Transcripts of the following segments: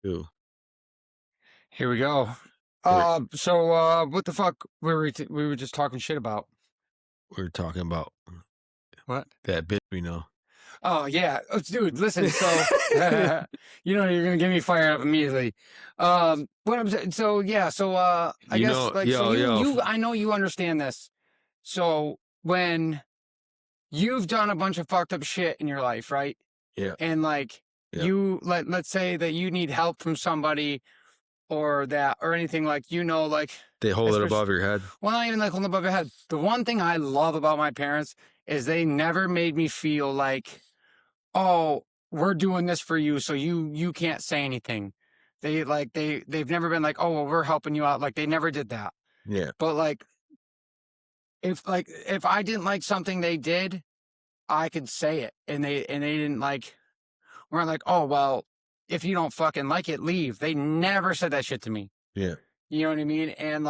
Ew. Here we go. We're, What the fuck we were just talking shit about? we're talking about What? that bitch we know. Oh yeah, dude. Listen, you're gonna get me fired up immediately. What I'm saying, I You guess know, like so yo, yo. you I know you understand this. So when you've done a bunch of fucked up shit in your life, right? Yeah, And like yeah. let's say that you need help from somebody or anything like like They hold it especially above your head. well, not even like holding above your head. The one thing I love about my parents is they never made me feel like, oh, we're doing this for you, so you can't say anything. They've never been like, oh, well, we're helping you out. Like they never did that. Yeah, But if I didn't like something they did, I could say it, and they didn't weren't like, oh well, if you don't fucking like it, leave. They never said that shit to me. yeah. You know what I mean? And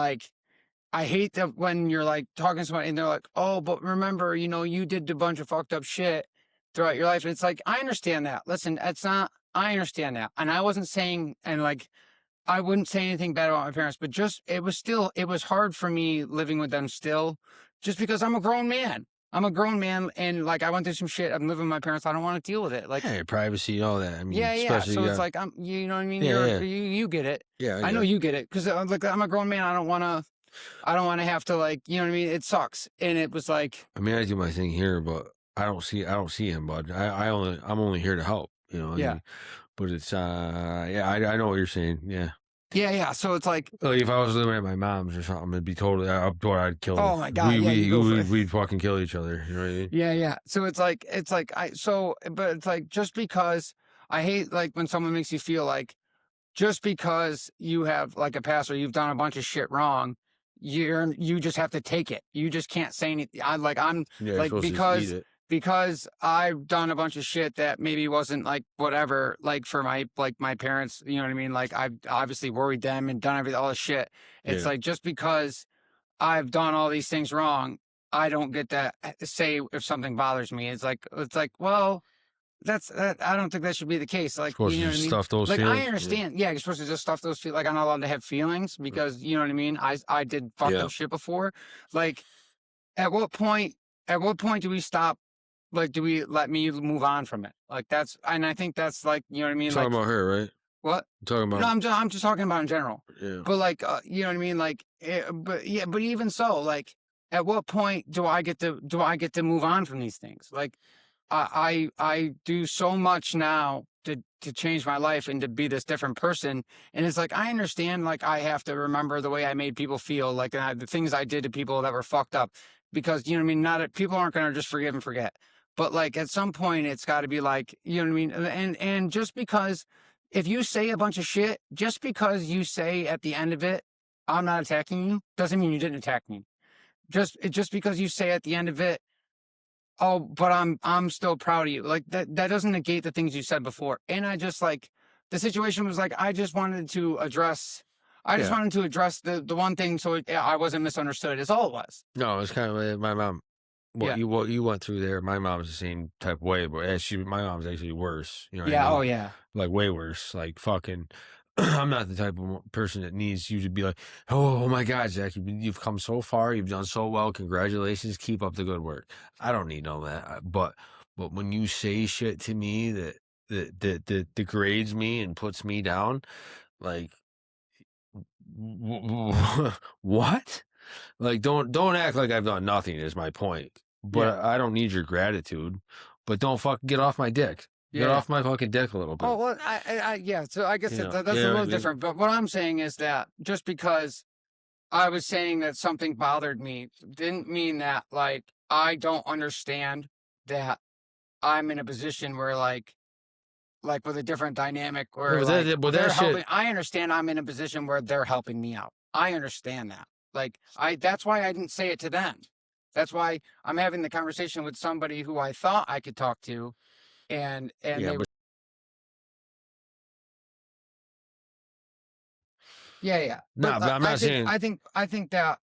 I hate that when you're like talking to somebody and they're like, oh, but remember, you did a bunch of fucked up shit throughout your life. And it's like, I understand that. Listen, I understand that. And I wasn't saying, I wouldn't say anything bad about my parents, but it was hard for me living with them still, just because I'm a grown man. I'm a grown man and I went through some shit. I'm living with my parents. I don't want to deal with it. Yeah, your privacy, all that. I mean, Yeah, yeah. especially So it's yeah, like, you know what I mean? yeah, yeah, You get it. yeah. I I know got. you get it. Cause I'm a grown man. I don't want to have to you know what I mean? It sucks. And it was like, I mean, I do my thing here, but I don't see him, bud. I'm only here to help. You know. I yeah, mean, but it's yeah. I know what you're saying. Yeah. yeah, yeah. So it's like, Like if I was living at my mom's or something, it'd be totally. I'd kill oh her. my God. Yeah, you go for it. We'd fucking kill each other. You know what I mean? Yeah, yeah. So but it's like, just because I hate when someone makes you feel like just because you have a past or you've done a bunch of shit wrong, you just have to take it. You just can't say anything. I'm Yeah, you're like, supposed to just eat it. because I've done a bunch of shit that maybe wasn't whatever, for my parents, you know what I mean? Like I've obviously worried them and done all this shit. It's Yeah. like, just because I've done all these things wrong, I don't get to say if something bothers me. It's like, well, I don't think that should be the case. Supposed You to know what I just mean? stuff those I feelings. understand. Yeah, you're supposed to just stuff those feel I'm not allowed to have feelings because you know what I mean? I did fucked Yeah. up shit before. Like at what point do we stop? Do we let me move on from it? And I think that's you know what I mean? Talking about her, right? What? Talking No, about I'm just talking about in general. yeah. But you know what I mean? But yeah, but even so, at what point do I get to move on from these things? I do so much now to change my life and to be this different person. And it's like, I understand, I have to remember the way I made people feel, the things I did to people that were fucked up, because, you know what I mean? People aren't going to just forgive and forget. But at some point it's got to be you know what I mean? And just because if you say a bunch of shit, just because you say at the end of it, I'm not attacking you, doesn't mean you didn't attack me. Just because you say at the end of it, oh, but I'm still proud of you. That doesn't negate the things you said before. And I just the situation was I just wanted to address Yeah. the one thing so I wasn't misunderstood. Is all it was. No, it's kind of like my mom. Yeah. What you went through there, my mom's the same type of way, but my mom's actually worse. You know what I Yeah. mean? Oh yeah. Like way worse. Like fucking. I'm not the type of person that needs you to be like, oh my God, Zach, you've come so far, you've done so well, congratulations, keep up the good work. I don't need all that, but when you say shit to me that degrades me and puts me down, like, what? Like, don't act like I've done nothing. Is my point. But Yeah. I don't need your gratitude. But don't fucking get off my dick. Get Yeah. off my fucking dick a little bit. Oh well, yeah. So I guess that's a Yeah, little I mean, different. But what I'm saying is that just because I was saying that something bothered me didn't mean that I don't understand that I'm in a position where with a different dynamic where they're shit. helping. I understand I'm in a position where they're helping me out. I understand that. That's why I didn't say it to them. That's why I'm having the conversation with somebody who I thought I could talk to, and Yeah, they, but yeah, yeah. no, but I'm not saying I think that,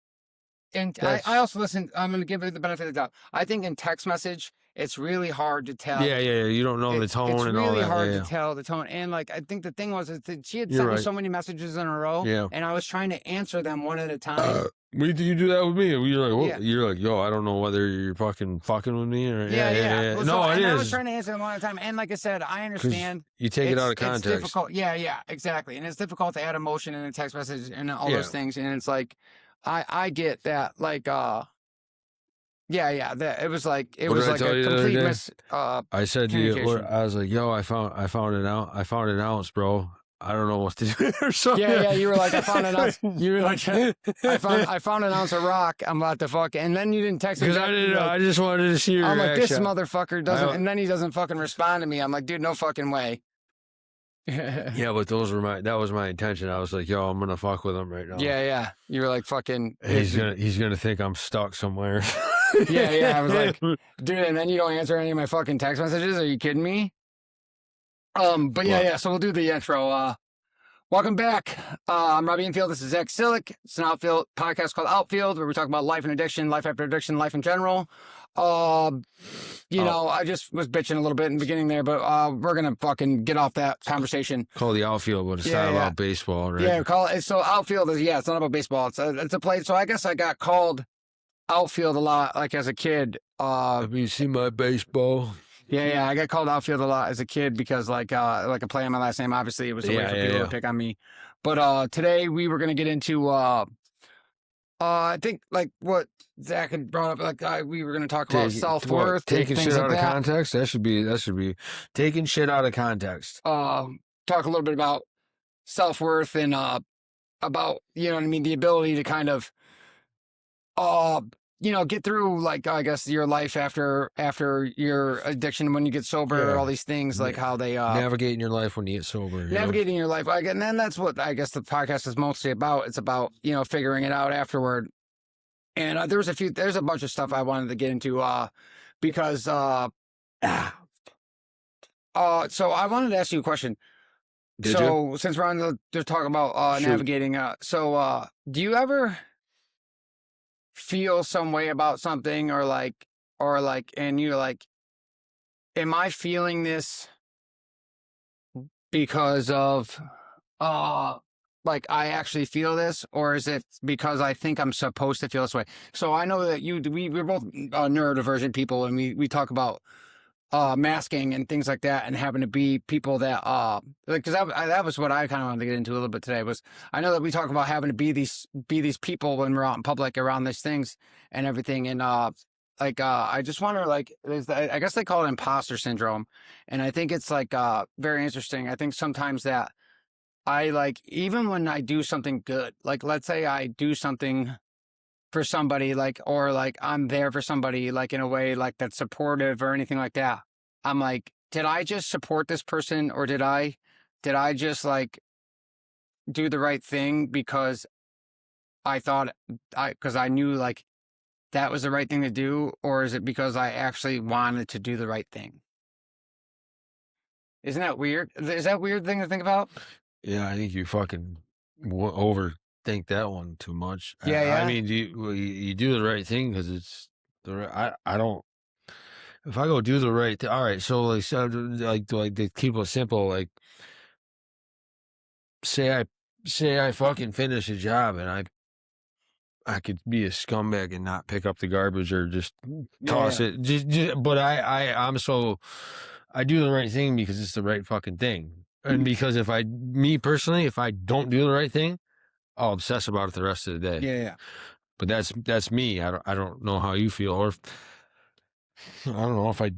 and that's I also listen. I'm going to give it the benefit of the doubt. I think in text message it's really hard to tell. Yeah, you don't know the tone It's and all really that. hard Yeah, to tell the tone. And like, I think the thing was is that she had You're sent me right. so many messages in a row, Yeah. and I was trying to answer them one at a time. You do that with me. You're like, Yeah. you're like, yo, I don't know whether you're fucking with me or Yeah. Well, no, and it I was is. trying to answer them one at a time. And like I said, I understand. You take it out of It's context. difficult. Yeah, exactly. And it's difficult to add emotion in a text message and all Yeah. those things. And it's like, I get that. Like, that it was like What did I like tell a you the other complete day? I said to you, communication. I was like, yo, I found an ounce, bro. I don't know what to do or something. Yeah. You were like, I found an ounce. You were like, I found an ounce of rock. I'm about to fuck. And then you didn't text me. Because I didn't. I just wanted to see your I'm like, this reaction. motherfucker doesn't. And then he doesn't fucking respond to me. I'm like, dude, no fucking way. Yeah, but that was my intention. I was like, yo, I'm gonna fuck with him right now. Yeah. You were like, fucking. He's gonna think I'm stuck somewhere. Yeah. I was like, dude, and then you don't answer any of my fucking text messages. Are you kidding me? But yeah. So we'll do the intro. Welcome back. I'm Robbie Infield. This is Zach Silic. It's an Outfield podcast called Outfield, where we talk about life and addiction, life after addiction, life in general. I just was bitching a little bit in the beginning there, but we're gonna fucking get off that conversation. Call the outfield, but it's not about baseball, right? Yeah, call it. So outfield is it's not about baseball. It's a play. So I guess I got called outfield a lot, like as a kid. Have you seen my baseball? Yeah, I got called outfield a lot as a kid because like a play on my last name. Obviously, it was a way for people to pick on me. But today we were gonna get into I think like what Zach had brought up, like we were gonna talk about self-worth, taking shit out like of context. That should be taking shit out of context. Talk a little bit about self-worth and about the ability to kind of get through, like, I guess, your life after your addiction, when you get sober, all these things, like how they navigating your life when you get sober. Navigating your life. And then that's what I guess the podcast is mostly about. It's about, figuring it out afterward. And there's a bunch of stuff I wanted to get into because so I wanted to ask you a question. Since we're on to talk about navigating, do you ever feel some way about something or and you're like, am I feeling this because of like I actually feel this, or is it because I think I'm supposed to feel this way? So I know that we're both neurodivergent people, and we talk about masking and things like that, and having to be people that because that was what I kind of wanted to get into a little bit today. Was I know that we talk about having to be these people when we're out in public around these things and everything, and I just wonder, like, I guess they call it imposter syndrome, and I think it's like very interesting. I think sometimes that I like, even when I do something good, like let's say I do something for somebody, like, or like I'm there for somebody, like in a way like that's supportive or anything like that. I'm like, did I just support this person, or did I just like do the right thing because because I knew like that was the right thing to do, or is it because I actually wanted to do the right thing? Isn't that weird? Is that a weird thing to think about? Yeah, I think you fucking overthink that one too much. Yeah. I mean, you do the right thing because it's the right. I don't. If I go do the right thing, all right. So like to keep it simple, like say I fucking finish a job and I could be a scumbag and not pick up the garbage or just toss it. But I do the right thing because it's the right fucking thing. And because if I don't do the right thing, I'll obsess about it the rest of the day. Yeah. But that's me. I don't know how you feel, or I don't know if I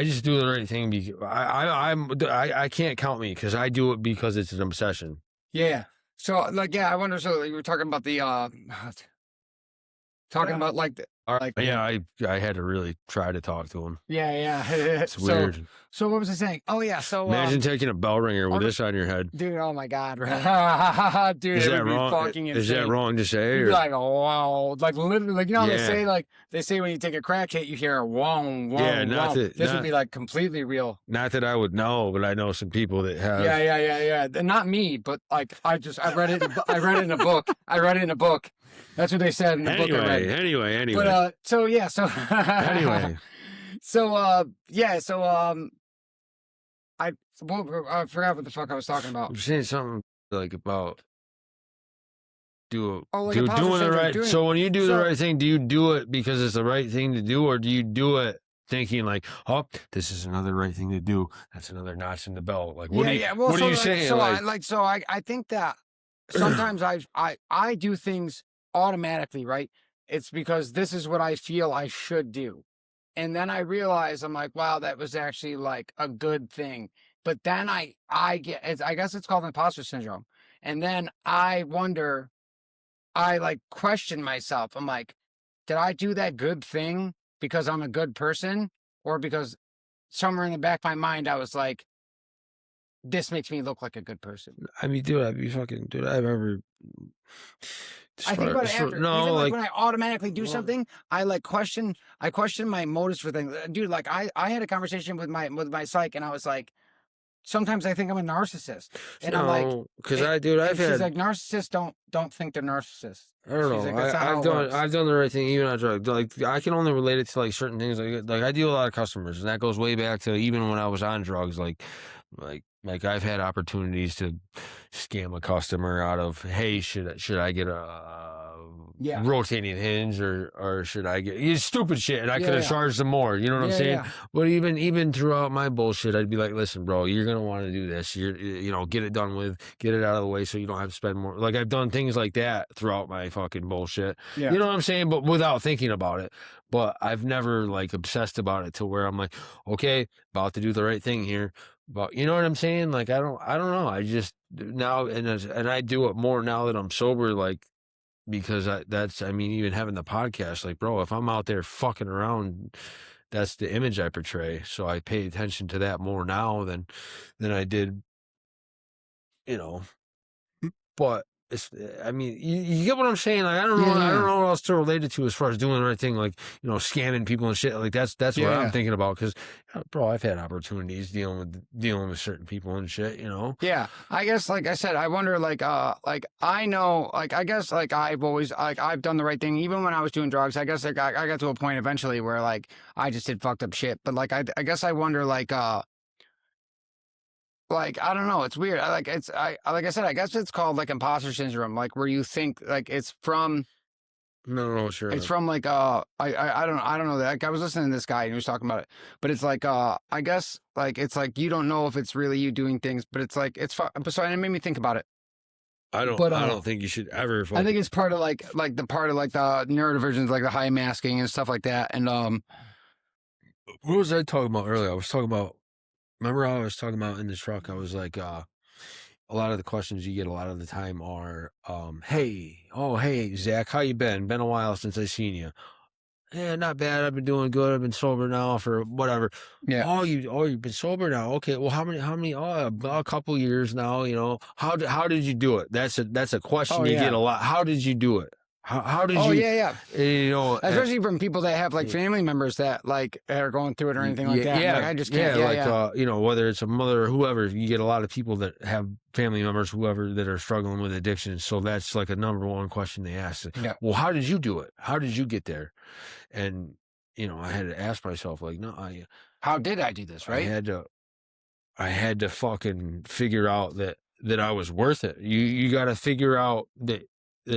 just do the right thing because I can't count me because I do it because it's an obsession. Yeah. So like, I wonder. So you were talking about the about like the. I had to really try to talk to him. Yeah. It's weird. So what was I saying? Oh yeah. So imagine taking a bell ringer with this on your head, dude. Oh my god, dude. Is that wrong? Fucking insane. Is that wrong to say? You'd be like, oh, wow, like literally, like they say when you take a crack hit, you hear a wong. Yeah, this would be like completely real. Not that I would know, but I know some people that have. Yeah. And not me, but like I read it. I read it in a book. That's what they said in the book I read. Anyway. But so Anyway. yeah, I I forgot what the fuck I was talking about. You're saying something like about Oh, like imposter doing the syndrome, right. So when you do the right thing, do you do it because it's the right thing to do, or do you do it thinking like, oh, this is another right thing to do? That's another notch in the belt. Like, what Well, what are you saying? I think that sometimes I do things automatically, right? It's because this is what I feel I should do. And then I realize I'm like, wow, that was actually like a good thing. But then I guess it's called imposter syndrome. And then I wonder, I like question myself. I'm like, did I do that good thing because I'm a good person, or because somewhere in the back of my mind I was like, this makes me look like a good person? I mean, dude, I'd be fucking, dude. I remember. I think about it after. No, Even like when I automatically do something, I question my motives for things. Dude, like I had a conversation with my psych, and I was like, sometimes I think I'm a narcissist, and I'm like, no, because I've she's had. like, narcissists don't think they're narcissists. I don't She's know. like, that's not how it works. I've done the right thing even on drugs. Like I can only relate it to like certain things. Like I deal with a lot of customers, and that goes way back to even when I was on drugs. Like I've had opportunities to scam a customer out of, hey, should I get a rotating hinge, or should I get stupid shit, and I could have charged them more. You know what I'm saying? But even throughout my bullshit, I'd be like, listen, bro, you're gonna want to do this. Get it done with, get it out of the way, so you don't have to spend more. Like I've done things like that throughout my fucking bullshit. Yeah. You know what I'm saying? But without thinking about it. But I've never like obsessed about it to where I'm like, okay, about to do the right thing here. But you know what I'm saying? Like I don't know. I just now and I do it more now that I'm sober. Like because I mean, even having the podcast, like, bro, if I'm out there fucking around, that's the image I portray. So I pay attention to that more now than I did, you know. But it's, I mean, you get what I'm saying? Like, I don't know, I don't know what else to relate it to as far as doing the right thing, like, scamming people and shit. Like that's what I'm thinking about. Because, bro, I've had opportunities dealing with certain people and shit. Yeah, I guess, like I said, I wonder, like I know, like I guess, like I've always, like I've done the right thing even when I was doing drugs. I guess I got to a point eventually where like I just did fucked up shit. But like I guess I wonder, like I don't know, it's weird. Like I said, I guess it's called like imposter syndrome, like where you think like it's from. No, sure. It's from like I don't know that. Like, I was listening to this guy and he was talking about it, but it's like I guess like it's like you don't know if it's really you doing things, but it's like it's so it made me think about it. I don't think you should ever. I think it's part of like the part of like the neurodivergence, like the high masking and stuff like that. And what was I talking about earlier? I was talking about. Remember how I was talking about in the truck? I was like, a lot of the questions you get a lot of the time are, hey, Zach, how you been? Been a while since I seen you. Yeah, not bad. I've been doing good. I've been sober now for whatever. Yeah. Oh, you've been sober now. Okay. Well, how many? Oh, about a couple years now. How did you do it? That's a question you get a lot. How did you do it? How did you? Especially from people that have like family members that like are going through it or anything like that. Yeah, like, I just can't. Whether it's a mother or whoever, you get a lot of people that have family members, whoever, that are struggling with addiction. So that's like a number one question they ask. Yeah. Well, how did you do it? How did you get there? And I had to ask myself, like, no, how did I do this? Right? I had to fucking figure out that I was worth it. You got to figure out that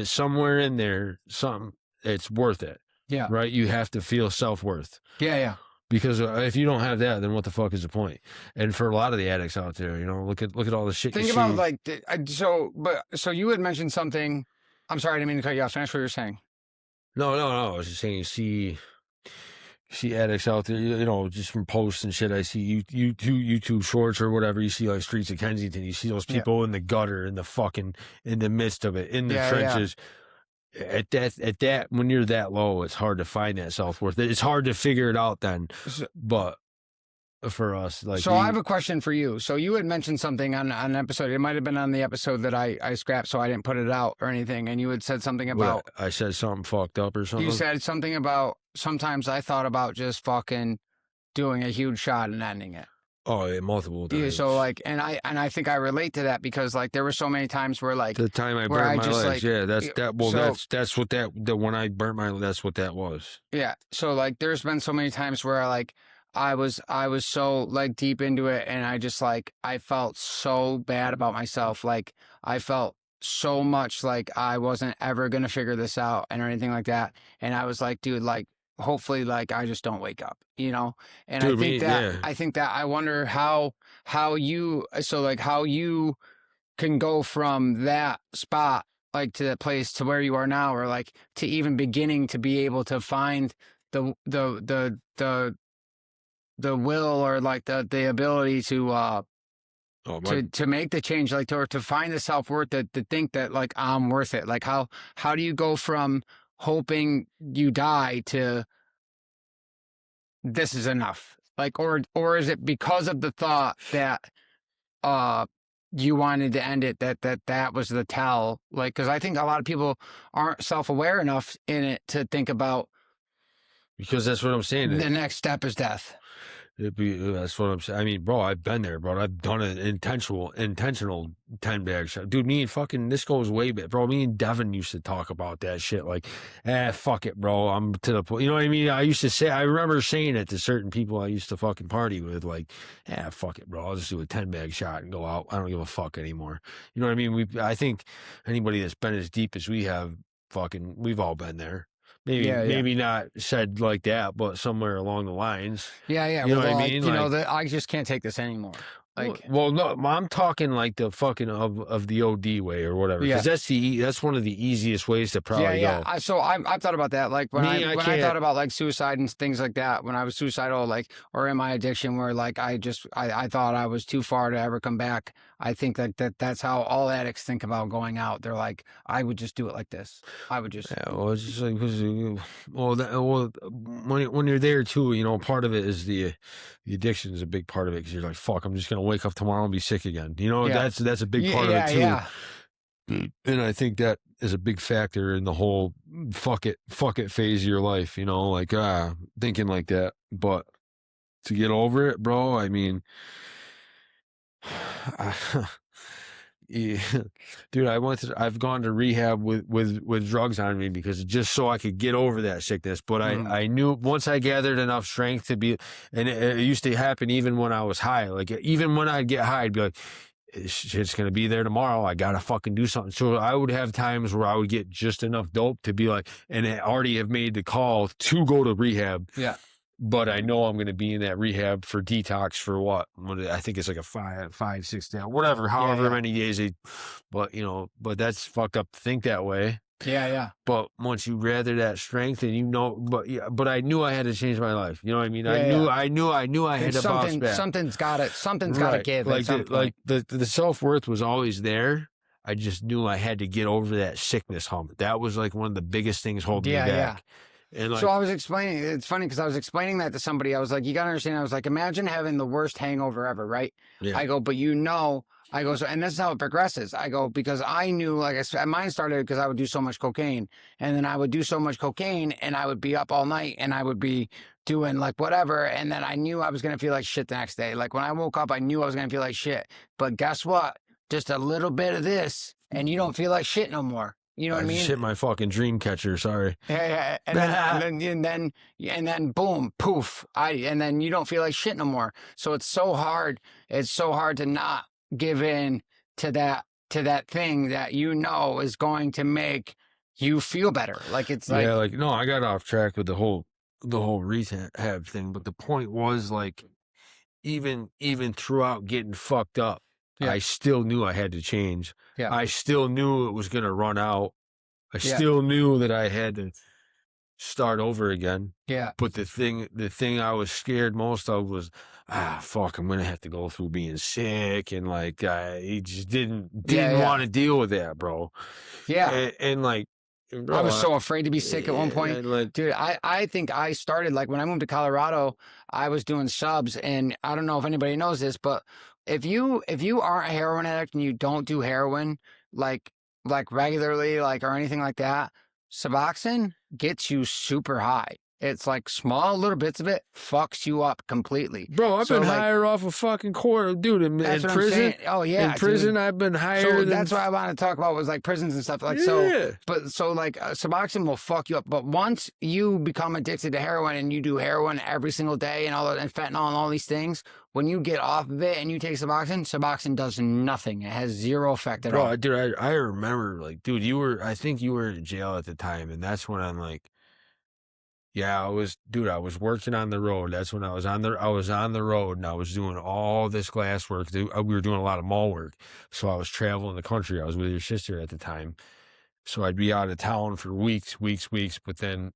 somewhere in there, something, it's worth it. Yeah. Right? You have to feel self-worth. Yeah. Because if you don't have that, then what the fuck is the point? And for a lot of the addicts out there, look at all the shit. Think about like so you had mentioned something. I'm sorry, I didn't mean to cut you off. Finish what you're saying. No. I was just saying, you see addicts out there, just from posts and shit. I see YouTube shorts or whatever. You see like Streets of Kensington. You see those people in the gutter, in the midst of it, in the trenches. At that, when you're that low, it's hard to find that self-worth. It's hard to figure it out then. But for us, like, so I have a question for you. So you had mentioned something on an episode. It might have been on the episode that I scrapped, so I didn't put it out or anything. And you had said something about, I said something fucked up or something. You said something about, sometimes I thought about just fucking doing a huge shot and ending it. Oh, yeah, multiple times. Yeah, so like, and I think I relate to that because like there were so many times where like the time I burned my legs. That's what when I burnt my, that's what that was. Yeah. So like, there's been so many times where like I was so like deep into it, and I just like I felt so bad about myself. Like I felt so much like I wasn't ever gonna figure this out and or anything like that. And I was like, dude, like hopefully like I just don't wake up, you know? And Dude, me, yeah. I think that I wonder how you so like how you can go from that spot like to that place to where you are now, or like to even beginning to be able to find the will or like the ability Oh my, to make the change, like to find the self-worth to think that like I'm worth it. Like how do you go from hoping you die to this is enough, like, or is it because of the thought that uh you wanted to end it that was the tell? Like, because I think a lot of people aren't self-aware enough in it to think about because that's what I'm saying. the next step is death. That's what I'm saying. I mean, bro, I've been there, bro. I've done an intentional 10-bag shot. Dude, me and fucking, this goes way back, bro. Me and Devin used to talk about that shit. Like, fuck it, bro. I'm to the point. You know what I mean? I remember saying it to certain people I used to fucking party with. Like, fuck it, bro. I'll just do a 10-bag shot and go out. I don't give a fuck anymore. You know what I mean? I think anybody that's been as deep as we have, we've all been there. Maybe not said like that, but somewhere along the lines. Yeah, You know what I mean? You know Like, that I just can't take this anymore. Like, well, no, I'm talking like the fucking of the OD way or whatever. Yeah. Because that's one of the easiest ways to probably yeah. go. I've thought about that. Like when I can't. thought about like suicide and things like that, when I was suicidal, like, or in my addiction, where like I thought I was too far to ever come back. I think that's how all addicts think about going out. They're like, I would just do it like this. I would just. Yeah, well, it's just like, when you're there too, you know, part of it is the addiction is a big part of it because you're like, fuck, I'm just gonna wake up tomorrow and be sick again. You know, Yeah. that's a big part of it too. Yeah. And I think that is a big factor in the whole fuck it phase of your life, you know, like thinking like that. But to get over it, bro, I mean, yeah, dude, I've gone to rehab with drugs on me because just so I could get over that sickness. But I knew once I gathered enough strength to be, and it used to happen even when I was high. Like even when I'd get high, I'd be like, shit's gonna be there tomorrow. I gotta fucking do something. So I would have times where I would get just enough dope to be like, and I already have made the call to go to rehab. Yeah. But I know I'm going to be in that rehab for detox for what I think it's like a 5, 6 days, whatever, however many days. But you know, but that's fucked up to think that way. Yeah. But once you gather that strength and you know, but I knew I had to change my life. You know what I mean? I knew I had to bounce back. Something's got to give. Like the self-worth was always there. I just knew I had to get over that sickness hump. That was like one of the biggest things holding me back. Yeah. And like, so I was explaining, it's funny because I was explaining that to somebody. I was like, you got to understand. I was like, imagine having the worst hangover ever, right? Yeah. I go, but you know, I go, so, and this is how it progresses. I go, because I knew, like I said, mine started because I would do so much cocaine, and then I would do so much cocaine and I would be up all night and I would be doing like whatever. And then I knew I was going to feel like shit the next day. Like when I woke up, I knew I was going to feel like shit. But guess what? Just a little bit of this and you don't feel like shit no more. You know what I mean? Shit, my fucking dream catcher. Sorry. Yeah. And then boom, poof. And then you don't feel like shit no more. So it's so hard. It's so hard to not give in to that thing that you know is going to make you feel better. Like it's like, yeah, like no, I got off track with the whole rehab thing, but the point was like even throughout getting fucked up, I still knew I had to change. Yeah. I still knew it was going to run out. I Yeah. still knew that I had to start over again. Yeah. But the thing I was scared most of was, fuck, I'm going to have to go through being sick. And like, he just didn't want to deal with that, bro. Yeah. And like, bro, I was so afraid to be sick at one point. Like, dude, I think I started, like when I moved to Colorado, I was doing subs, and I don't know if anybody knows this, but if you aren't a heroin addict and you don't do heroin like regularly, like or anything like that, Suboxone gets you super high. it's like small little bits of it fucks you up completely. Bro, I've been hired off a fucking quarter, dude. In prison, oh yeah, in prison, dude. I've been hired. So that's what I want to talk about was like prisons and stuff like so. But so like Suboxone will fuck you up. But once you become addicted to heroin and you do heroin every single day and and fentanyl and all these things, when you get off of it and you take Suboxone does nothing. It has zero effect at all. Bro, dude, I remember, like, dude, I think you were in jail at the time, and that's when I'm like, yeah, I was working on the road. That's when I was on the road, and I was doing all this glass work. We were doing a lot of mall work, so I was traveling the country. I was with your sister at the time, so I'd be out of town for weeks. But then,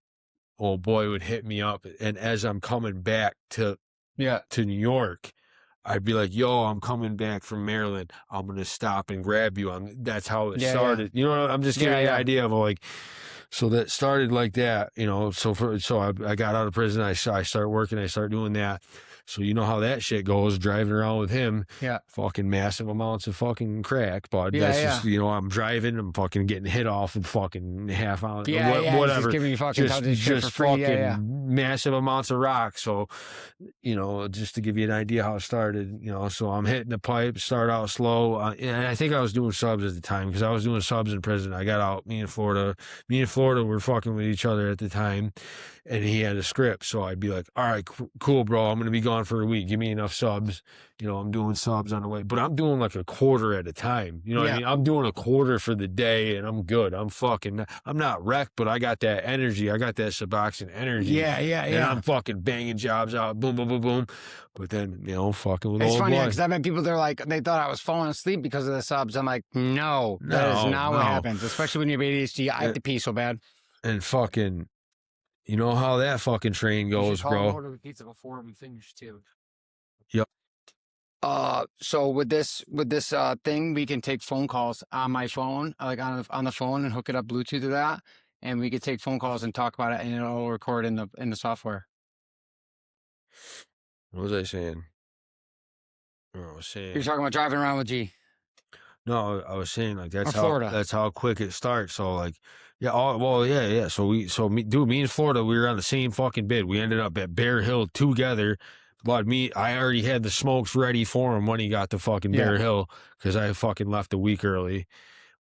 old boy would hit me up, and as I'm coming back to New York, I'd be like, yo, I'm coming back from Maryland. I'm going to stop and grab you. That's how it started. You know, I'm just giving you an idea of like, so that started like that, you know, so I got out of prison. I start working. I start doing that. So you know how that shit goes, driving around with him. Yeah. Fucking massive amounts of fucking crack, bud. That's just, you know, I'm driving, I'm fucking getting hit off in fucking half hour. Whatever. Just giving you fucking just fucking massive amounts of rock. So, you know, just to give you an idea how it started, you know, so I'm hitting the pipe, start out slow. And I think I was doing subs at the time because I was doing subs in prison. I got out, me and Florida were fucking with each other at the time. And he had a script. So I'd be like, all right, cool, bro. I'm going to be gone for a week. Give me enough subs. You know, I'm doing subs on the way, but I'm doing like a quarter at a time. You know what I mean? I'm doing a quarter for the day and I'm good. I'm not wrecked, but I got that energy. I got that Suboxone energy. Yeah. And I'm fucking banging jobs out. Boom, boom, boom, boom. But then, you know, fucking with it's old funny boy. because I met people, they thought I was falling asleep because of the subs. I'm like, no, that is not what happens. Especially when you have ADHD. I have to pee so bad. And fucking, you know how that fucking train goes, bro. Order the pizza before we finish too. Yep. So with this thing, we can take phone calls on my phone, like on the phone, and hook it up Bluetooth to that, and we could take phone calls and talk about it, and it'll record in the software. What was I saying? I was saying You're talking about driving around with G. No, I was saying like that's Florida. That's how quick it starts. So like, yeah. So me and Florida, we were on the same fucking bid. We ended up at Bear Hill together. But I already had the smokes ready for him when he got to fucking Bear Hill because I fucking left a week early.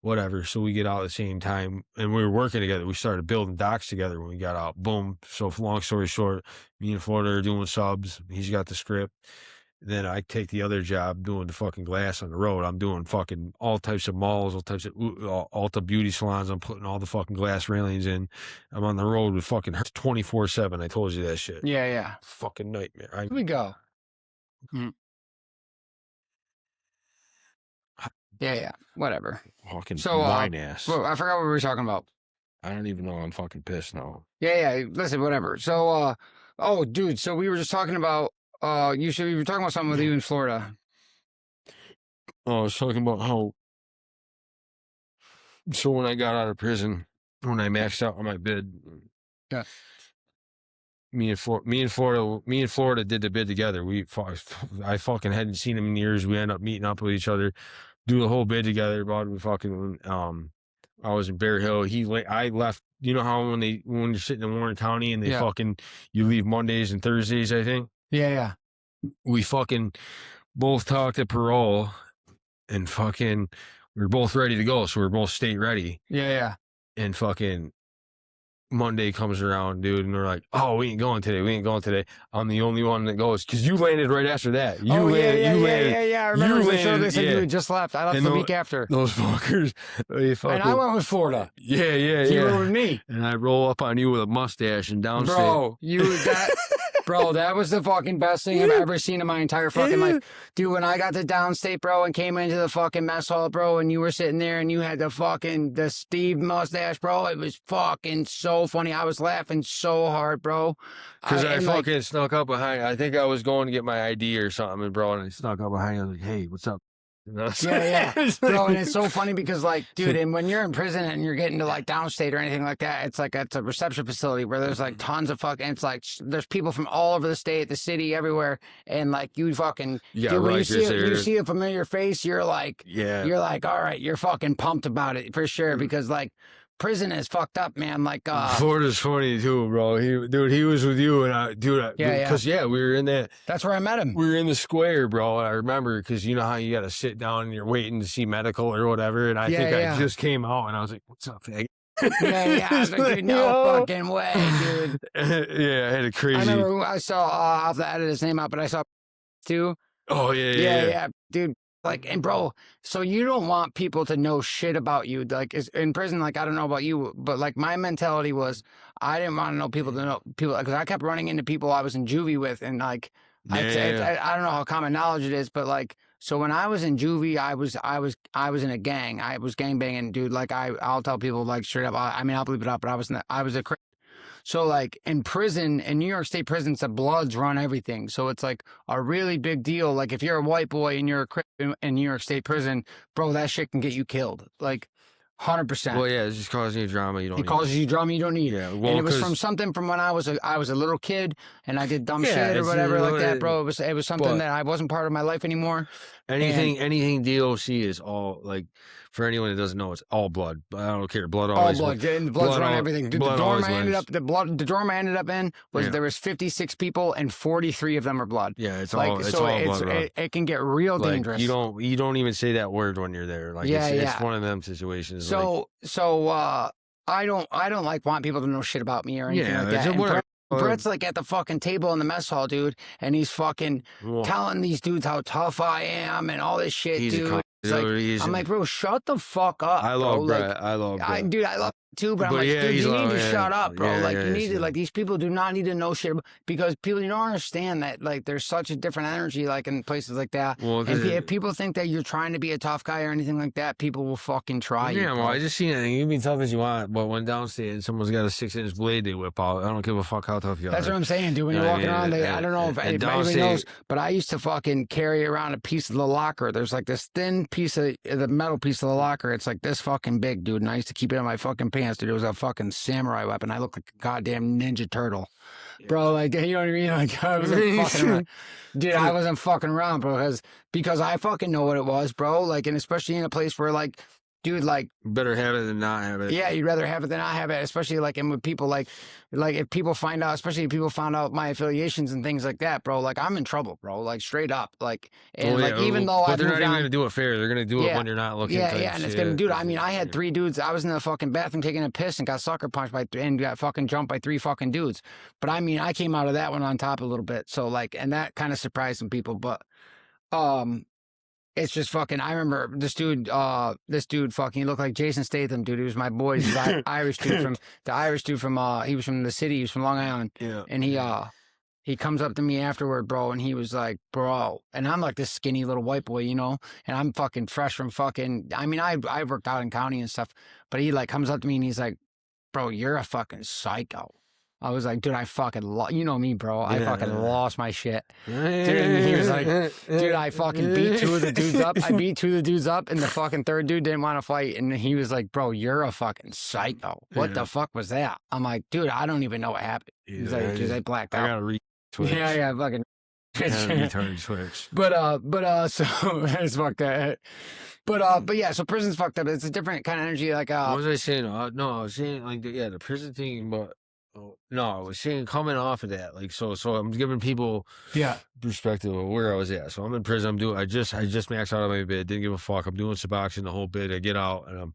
Whatever. So we get out at the same time and we were working together. We started building docs together when we got out. Boom. So long story short, me and Florida are doing subs. He's got the script. Then I take the other job doing the fucking glass on the road. I'm doing fucking all types of malls, all types of Ulta beauty salons. I'm putting all the fucking glass railings in. I'm on the road with fucking 24/7. I told you that shit. Yeah. Fucking nightmare. Here we go. Yeah. Whatever. Fucking wine ass. Well, I forgot what we were talking about. I don't even know. I'm fucking pissed now. Yeah. Listen, whatever. So, dude. So we were just talking about. We were talking about something with you in Florida. Oh, I was talking about how. So when I got out of prison, when I maxed out on my bid, me and Florida did the bid together. I fucking hadn't seen him in years. We ended up meeting up with each other, do the whole bid together. But we fucking I was in Bear Hill. I left. You know how when you're sitting in Warren County and they fucking you leave Mondays and Thursdays, I think. Yeah. We fucking both talked to parole and fucking we were both ready to go. So we we're both state ready. Yeah. And fucking Monday comes around, dude, and we're like, oh, we ain't going today. I'm the only one that goes because you landed right after that. Yeah. I remember the show they said you had just left. I left the week after. Those fuckers. And I went with Florida. Yeah. You were with me. And I roll up on you with a mustache and downstate. Bro, that was the fucking best thing I've ever seen in my entire fucking life. Dude, when I got to downstate, bro, and came into the fucking mess hall, bro, and you were sitting there and you had the Steve mustache, bro, it was fucking so funny. I was laughing so hard, bro. Because I fucking snuck up behind. I think I was going to get my ID or something, bro, and I snuck up behind. I was like, hey, what's up? Yeah. Bro, and it's so funny because, like, dude, and when you're in prison and you're getting to, like, downstate or anything like that, it's like it's a reception facility where there's, like, tons of it's like there's people from all over the state, the city, everywhere, and, like, you fucking, dude, when you see a familiar face, you're like, all right, you're fucking pumped about it for sure because, like, prison is fucked up, man. Like, Florida's funny too, bro. He was with you, and because we were in that. That's where I met him. We were in the square, bro. And I remember because you know how you got to sit down and you're waiting to see medical or whatever. And I I just came out and I was like, "What's up, fag?" Yeah. I was like, dude, no fucking way, dude. Yeah, I had a crazy. I remember who I saw. I'll have to edit his name out, but I saw too. Oh yeah, dude. Like, and bro, so you don't want people to know shit about you. Like, in prison, like, I don't know about you, but like my mentality was, I didn't want to know people because I kept running into people I was in juvie with, and like, I don't know how common knowledge it is, but like, so when I was in juvie, I was in a gang. I was gang banging, dude. Like, I'll tell people like straight up. I mean, I'll believe it up, but I was a. So, like, in prison, in New York State prisons, the Bloods run everything. So it's, like, a really big deal. Like, if you're a white boy and you're a Crip in New York State prison, bro, that shit can get you killed. Like, 100%. Well, yeah, it's just causing you drama you don't need. It causes you drama you don't need. Yeah, well, and it was from something from when I was a little kid and I did dumb shit or whatever like that, bro. It was something that I wasn't part of my life anymore. Anything DOC is all, like, for anyone that doesn't know, it's all blood. I don't care. Blood all always. Blood. The blood's running everything. Dude, the dorm I ended up in was there was 56 people and 43 of them are blood. Yeah, it's like, all blood. It can get real dangerous. You don't even say that word when you're there. Like, it's one of them situations. So I don't want people to know shit about me or anything like that. Brett's like at the fucking table in the mess hall, dude, and he's fucking telling these dudes how tough I am and all this shit, dude. I'm like, bro, shut the fuck up. I love Brett. I love Brett. Dude, I love too, but I'm like, dude, you need to shut up, bro. Like, you need to, like, these people do not need to know shit because people, you don't understand that, like, there's such a different energy, like, in places like that. Well, and if people think that you're trying to be a tough guy or anything like that, people will fucking try you. Yeah, well, I just seen it. You can be tough as you want, but when downstairs someone's got a 6-inch blade they whip out, I don't give a fuck how tough you are. That's what I'm saying, dude. When you're walking around, I don't know if anybody knows, but I used to fucking carry around a piece of the locker. There's like this thin piece of the metal piece of the locker. It's like this fucking big, dude. And I used to keep it in my fucking pants, dude. It was a fucking samurai weapon. I looked like a goddamn Ninja Turtle, bro. Like, you know what I mean? Like, I wasn't fucking around. Dude, I wasn't fucking around, bro, because I fucking know what it was, bro. Like, and especially in a place where, like, dude, like, better have it than not have it. Yeah, you'd rather have it than not have it, especially like, and with people like if people find out, especially if people found out my affiliations and things like that, bro. Like, I'm in trouble, bro. Like, straight up, like, and even though they're not even gonna do it fair. They're gonna do it when you're not looking. Yeah, and it's gonna, dude. I mean, I had 3 dudes. I was in the fucking bathroom taking a piss and got sucker punched and got fucking jumped by 3 fucking dudes. But I mean, I came out of that one on top a little bit. So like, and that kind of surprised some people, but it's just fucking. I remember this dude fucking. He looked like Jason Statham, dude. He was my boy. He's the Irish dude from he was from the city. He was from Long Island. Yeah. And he comes up to me afterward, bro, and he was like, bro, and I'm like this skinny little white boy, you know, and I'm fucking fresh from fucking. I mean, I worked out in county and stuff, but he like comes up to me and he's like, bro, you're a fucking psycho. I was like, dude, I fucking, you know me, bro. I fucking lost my shit. Dude, and he was like, dude, I fucking beat 2 of the dudes up. I beat 2 of the dudes up, and the fucking 3rd dude didn't want to fight. And he was like, bro, you're a fucking psycho. What the fuck was that? I'm like, dude, I don't even know what happened. He's like, dude, I blacked out. I gotta switch. Yeah, fucking. Retard switch. But so it's fucked that. But yeah, so prison's fucked up. It's a different kind of energy. Like, what was I saying? No, I was saying like the prison thing, but. No, I was saying coming off of that, like so I'm giving people perspective of where I was at. So I'm in prison. I just maxed out on my bid. Didn't give a fuck. I'm doing Suboxone the whole bit. I get out and I'm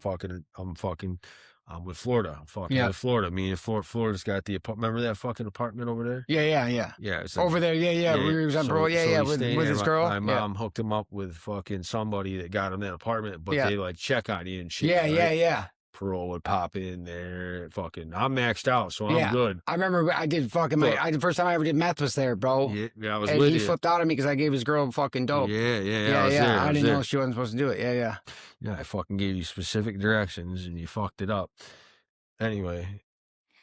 with Florida. I'm fucking with Florida. Me and Florida's got the remember that fucking apartment over there? Yeah. Yeah, it's like, over there. Yeah. We was on bro. Yeah. With his girl. My mom hooked him up with fucking somebody that got him that apartment, but they like check on you and shit. Yeah. Parole would pop in there. Fucking, I'm maxed out, so I'm good. I remember I did fucking the first time I ever did meth was there, bro. Yeah, I was and with he flipped out at me because I gave his girl fucking dope. Yeah. I didn't know she wasn't supposed to do it. Yeah. Yeah, I fucking gave you specific directions and you fucked it up. Anyway,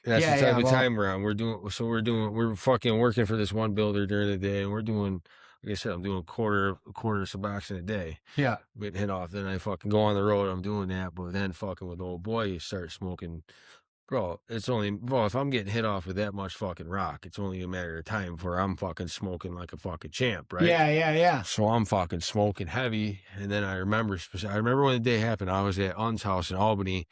that's the type of time we're on. We're fucking working for this one builder during the day, and we're doing. Like I said, I'm doing quarter of Suboxone a day. Yeah. Getting hit off. Then I fucking go on the road. I'm doing that. But then fucking with old boy, you start smoking. Bro, if I'm getting hit off with that much fucking rock, it's only a matter of time before I'm fucking smoking like a fucking champ, right? Yeah. So I'm fucking smoking heavy. And then I remember when the day happened, I was at Un's house in Albany.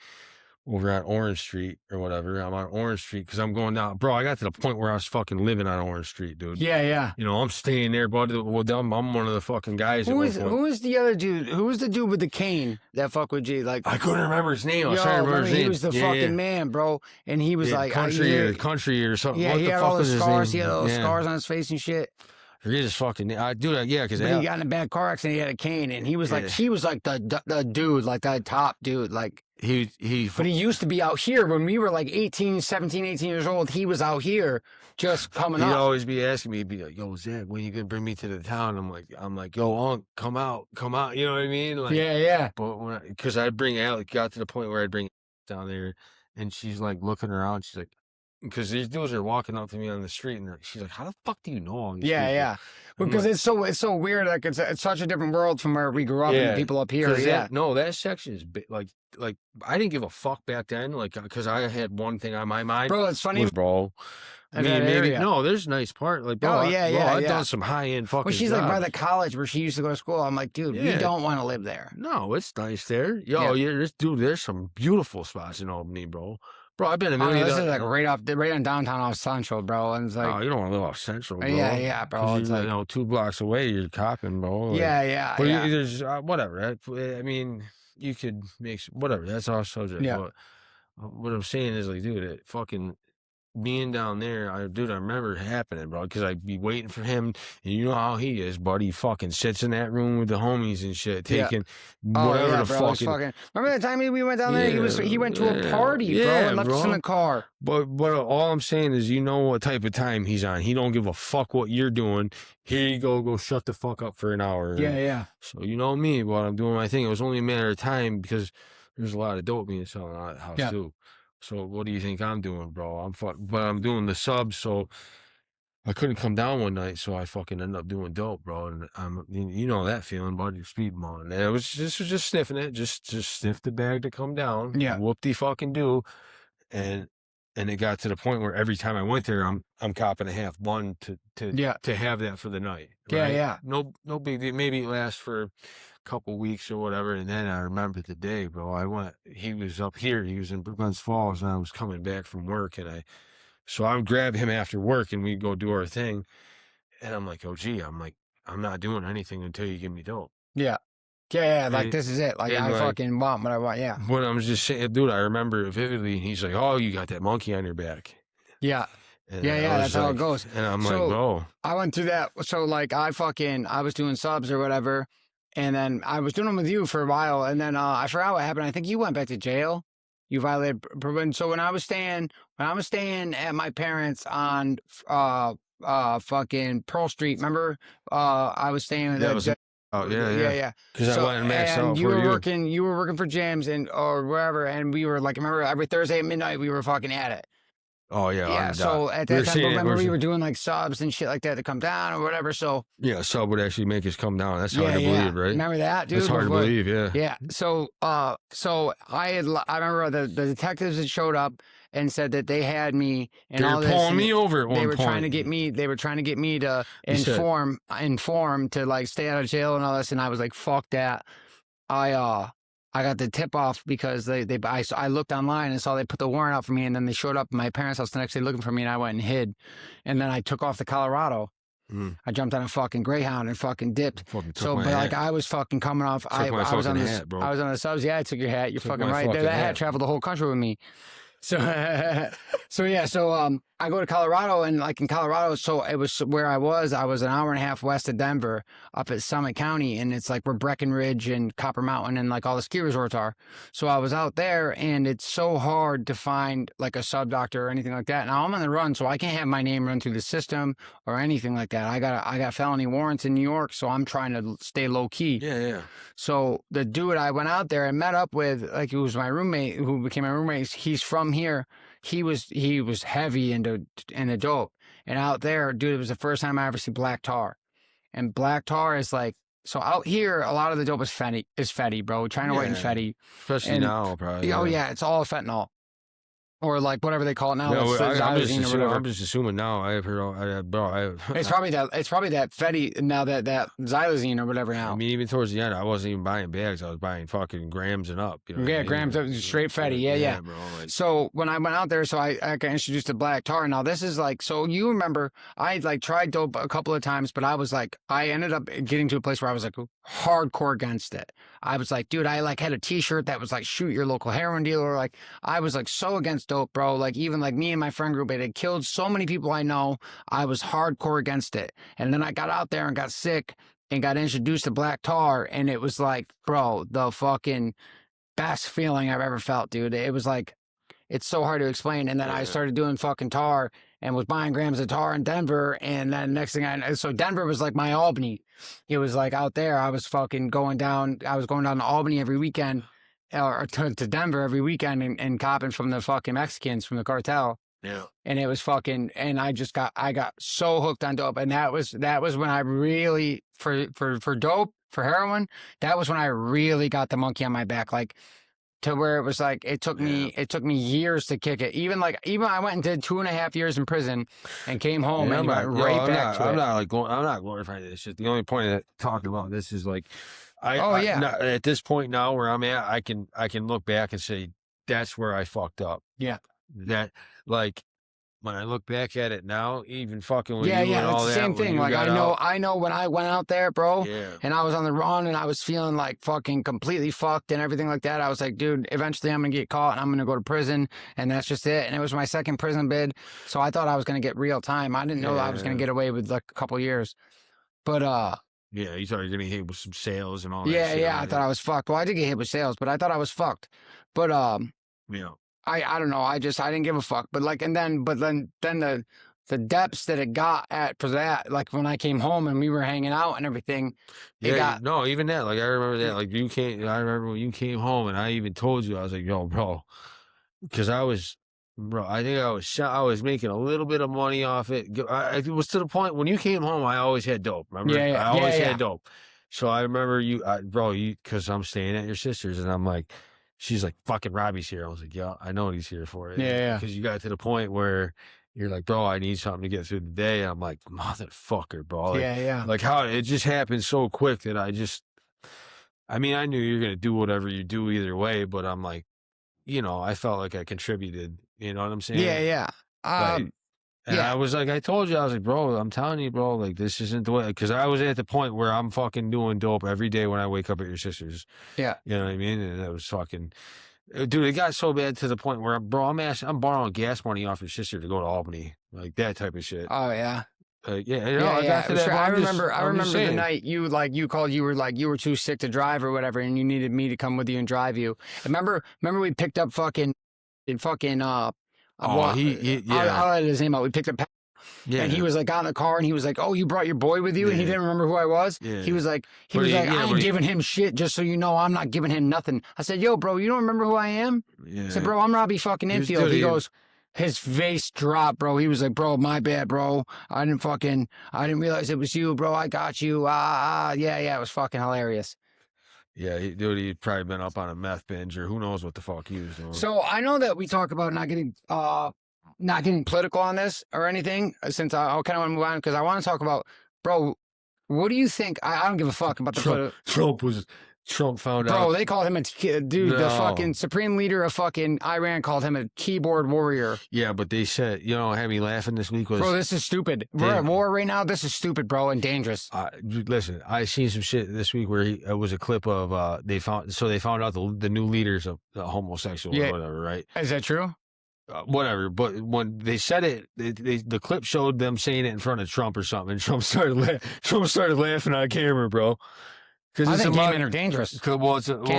over on Orange Street or whatever. I'm on Orange Street because I'm going down. Bro, I got to the point where I was fucking living on Orange Street, dude. Yeah, yeah. You know, I'm staying there, bud. Well, I'm one of the fucking guys. Who is the other dude? Who was the dude with the cane that fuck with G? Like, I couldn't remember his name. I was yo, trying to remember his name. he was the fucking man, bro. And he was like, country or something. Yeah, what he the had fuck all was the his scars. name? He had all the scars on his face and shit. Forget his fucking name. I do that, yeah, because he got in a bad car accident. He had a cane, and he was like, he was like the dude, like the top dude, like. But he used to be out here when we were like 18 years old. He was out here just coming up. He'd always be asking me, he'd be like, yo, Zach, when you gonna bring me to the town? I'm like, yo, Unc, come out. You know what I mean? Like, yeah. But because I'd bring Alec, got to the point where I'd bring down there, and she's like looking around. She's like, because these dudes are walking up to me on the street, and she's like, how the fuck do you know all these people? Yeah. Because like, it's so weird. Like it's such a different world from where we grew up and the people up here. Yeah. That section is like I didn't give a fuck back then. Like because I had one thing on my mind. Bro, it's funny, bro. I mean, maybe there's a nice part. Like, bro, I've done some high end fucking. Well, she's jobs. like by the college where she used to go to school. I'm like, dude, we don't want to live there. No, it's nice there. There's some beautiful spots in Albany, bro. Bro, I've been a million. This is like right on downtown off Central, bro. And it's like, oh, you don't want to live off Central, bro. Yeah, bro. It's like, 2 blocks away, you're copping, bro. Like, yeah. But there's whatever. I mean, you could make whatever. That's our subject. Yeah. But what I'm saying is, like, dude, it fucking being down there, I remember it happening, bro, because I'd be waiting for him, and you know how he is, buddy. He fucking sits in that room with the homies and shit, taking whatever the fucking. Remember the time we went down there? He went to a party, bro, and left us in the car. But all I'm saying is, you know what type of time he's on. He don't give a fuck what you're doing. Here you go shut the fuck up for an hour. Yeah. So you know me, but I'm doing my thing. It was only a matter of time because there's a lot of dope being sold out of the house too. So what do you think I'm doing, bro? But I'm doing the subs, so I couldn't come down one night, so I fucking ended up doing dope, bro. And you know that feeling, bud. You're speedballing. And it was just sniffing it, just sniff the bag to come down. Yeah. Whoop de fucking do. And it got to the point where every time I went there, I'm copping a half bun to have that for the night. Right? Yeah. No big deal. Maybe it lasts for couple weeks or whatever, and then I remember the day, bro. He was up here, he was in Glens Falls, and I was coming back from work, so I would grab him after work and we'd go do our thing, and I'm like, oh gee, I'm not doing anything until you give me dope. Yeah, like this is it. Like I fucking want what I want. Yeah. But I'm just saying, dude, I remember it vividly, and he's like, oh, you got that monkey on your back. Yeah. And that's how it goes. And I'm like, bro. I went through that. So like I was doing subs or whatever. And then I was doing them with you for a while, and then I forgot what happened. I think you went back to jail. You violated probation. So when I was staying at my parents' on fucking Pearl Street, remember? I was staying yeah. Because I went and maxed out you were working for gyms or wherever, and we were like, remember every Thursday at midnight we were fucking at it. Oh yeah. So at that time, remember we were doing like subs and shit like that to come down or whatever. So yeah, sub would actually make us come down. That's hard to believe, right? Remember that, dude? That's hard to believe, yeah. Yeah. So I remember the detectives had showed up and said that they had me and all this. They were pulling me over at one point. They were trying to get me to inform to like stay out of jail and all this, and I was like, fuck that. I got the tip off because I looked online and saw they put the warrant out for me, and then they showed up at my parents' house the next day looking for me, and I went and hid, and then I took off to Colorado. I jumped on a fucking Greyhound and fucking dipped. I was fucking coming off. I was on the subs. Yeah, I took your hat. You're fucking right. That hat traveled the whole country with me. So I go to Colorado, and like in Colorado, so it was where I was an hour and a half west of Denver up at Summit County, and it's like where Breckenridge and Copper Mountain and like all the ski resorts are. So I was out there, and it's so hard to find like a sub doctor or anything like that. Now I'm on the run, so I can't have my name run through the system or anything like that. I got felony warrants in New York, so I'm trying to stay low key. Yeah. So the dude I went out there and met up with, like he was my roommate, who became my roommate. He's from here. He was heavy into dope, and out there, dude, it was the first time I ever seen black tar, and black tar is like, so out here a lot of the dope is fetty, bro, China white and fetty, especially now probably. Oh yeah, it's all fentanyl. or like whatever they call it now. No, That's I'm just xylazine or assuming, whatever. I'm just assuming now. I have heard, bro. It's probably that Fetty now, that xylazine or whatever now. I mean, even towards the end, I wasn't even buying bags. I was buying fucking grams and up. You know what I mean? Grams of straight Fetty. Yeah. bro. Like, So when I went out there, so I got introduced to black tar. Now this is like, so you remember I like tried dope a couple of times, but I was like, I ended up getting to a place where I was like hardcore against it. I was like, dude, I like had a T-shirt that was like, shoot your local heroin dealer. Like I was like so against dope, bro. Like even like me and my friend group, it had killed so many people I know. I was hardcore against it. And then I got out there and got sick and got introduced to black tar. And it was like, bro, the fucking best feeling I've ever felt, dude. It was like, it's so hard to explain. And then I started doing fucking tar and was buying grams of tar in Denver. And then next thing I know, so Denver was like my Albany. It was like out there, I was fucking going down. I was going down to Albany every weekend, or to Denver every weekend, and copping from the fucking Mexicans from the cartel. yeah. And it was fucking, and I got so hooked on dope. And that was when I really, for dope, for heroin, that was when I really got the monkey on my back. Like, to where it was like, it took me years to kick it. Even I went and did 2.5 years in prison and came home and went right back to it. I'm not glorifying this shit. The only point of talking about this is like, at this point now where I'm at, I can look back and say, that's where I fucked up. Yeah. That, like, when I look back at it now, even fucking with you Yeah, and all it's that. the same thing. Like I know when I went out there, bro, and I was on the run and I was feeling like fucking completely fucked and everything like that. I was like, dude, eventually I'm gonna get caught and I'm gonna go to prison, and that's just it. And it was my second prison bid, so I thought I was gonna get real time. I didn't know I was gonna get away with like a couple years, but yeah, you thought you were getting hit with some sales and all that. Yeah, I thought I was fucked. Well, I did get hit with sales, but I thought I was fucked. But yeah. I don't know. I didn't give a fuck. But like, and then the depths that it got at for that, like when I came home and we were hanging out and everything. No, even that. Like I remember that. Like I remember when you came home and I even told you, I was like, yo, bro, because I think I was making a little bit of money off it. It was to the point when you came home, I always had dope. Remember? Yeah, I always had dope. So I remember because I'm staying at your sister's and I'm like, she's like, fucking Robbie's here. I was like, yeah, I know what he's here for. Yeah. Because you got to the point where you're like, bro, I need something to get through the day. And I'm like, motherfucker, bro. Like, yeah. Like how it just happened so quick that I knew you're going to do whatever you do either way, but I'm like, I felt like I contributed. You know what I'm saying? Yeah. I was like, I told you, I was like, bro, I'm telling you, bro, like this isn't the way. Because I was at the point where I'm fucking doing dope every day when I wake up at your sister's. Yeah. You know what I mean? And it was fucking, dude, it got so bad to the point where, bro, I'm borrowing gas money off your sister to go to Albany, like that type of shit. Oh yeah. I got to that. I remember the night you called. You were too sick to drive or whatever, and you needed me to come with you and drive you. Remember we picked up I'll let his name out. We picked up, and he was like got in the car, and he was like, "Oh, you brought your boy with you," and he didn't remember who I was. Yeah. He was like, "I ain't giving him shit. Just so you know, I'm not giving him nothing." I said, "Yo, bro, you don't remember who I am?" Yeah. I said, "Bro, I'm Robbie fucking Infield." He goes, his face dropped, bro. He was like, "Bro, my bad, bro. I didn't realize it was you, bro. I got you." Yeah. It was fucking hilarious. Yeah, he'd probably been up on a meth binge or who knows what the fuck he was doing. So I know that we talk about not getting political on this or anything, since I kind of want to move on because I want to talk about, bro, what do you think? I don't give a fuck about the Trump found out. Bro, they called him the fucking supreme leader of fucking Iran called him a keyboard warrior. Yeah, but they said, had me laughing this week was... Bro, this is stupid. We're at war right now. This is stupid, bro, and dangerous. Listen, I seen some shit this week where it was a clip of, they found out the new leaders of the homosexual or whatever, right? Is that true? Whatever, but when they said it, the clip showed them saying it in front of Trump or something, and Trump started laughing on camera, bro. I think gay men are dangerous. Can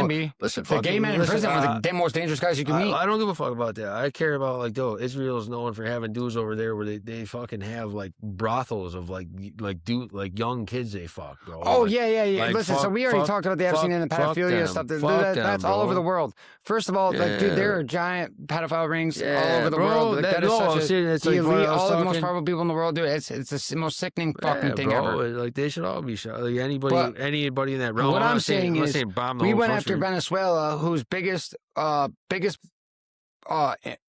be. Listen, the gay men in prison are the most dangerous guys you can meet. I don't give a fuck about that. I care about Israel's known for having dudes over there where they fucking have like brothels of like young kids they fuck, bro. Oh yeah. Listen, so we already talked about the Epstein and the pedophilia stuff. That's all over the world. First of all, dude, there are giant pedophile rings all over the world. That is such the elite, all the most powerful people in the world do it. It's the most sickening fucking thing ever. Like they should all be shot. Like anybody in that realm. What I'm saying is, we went after Venezuela, whose biggest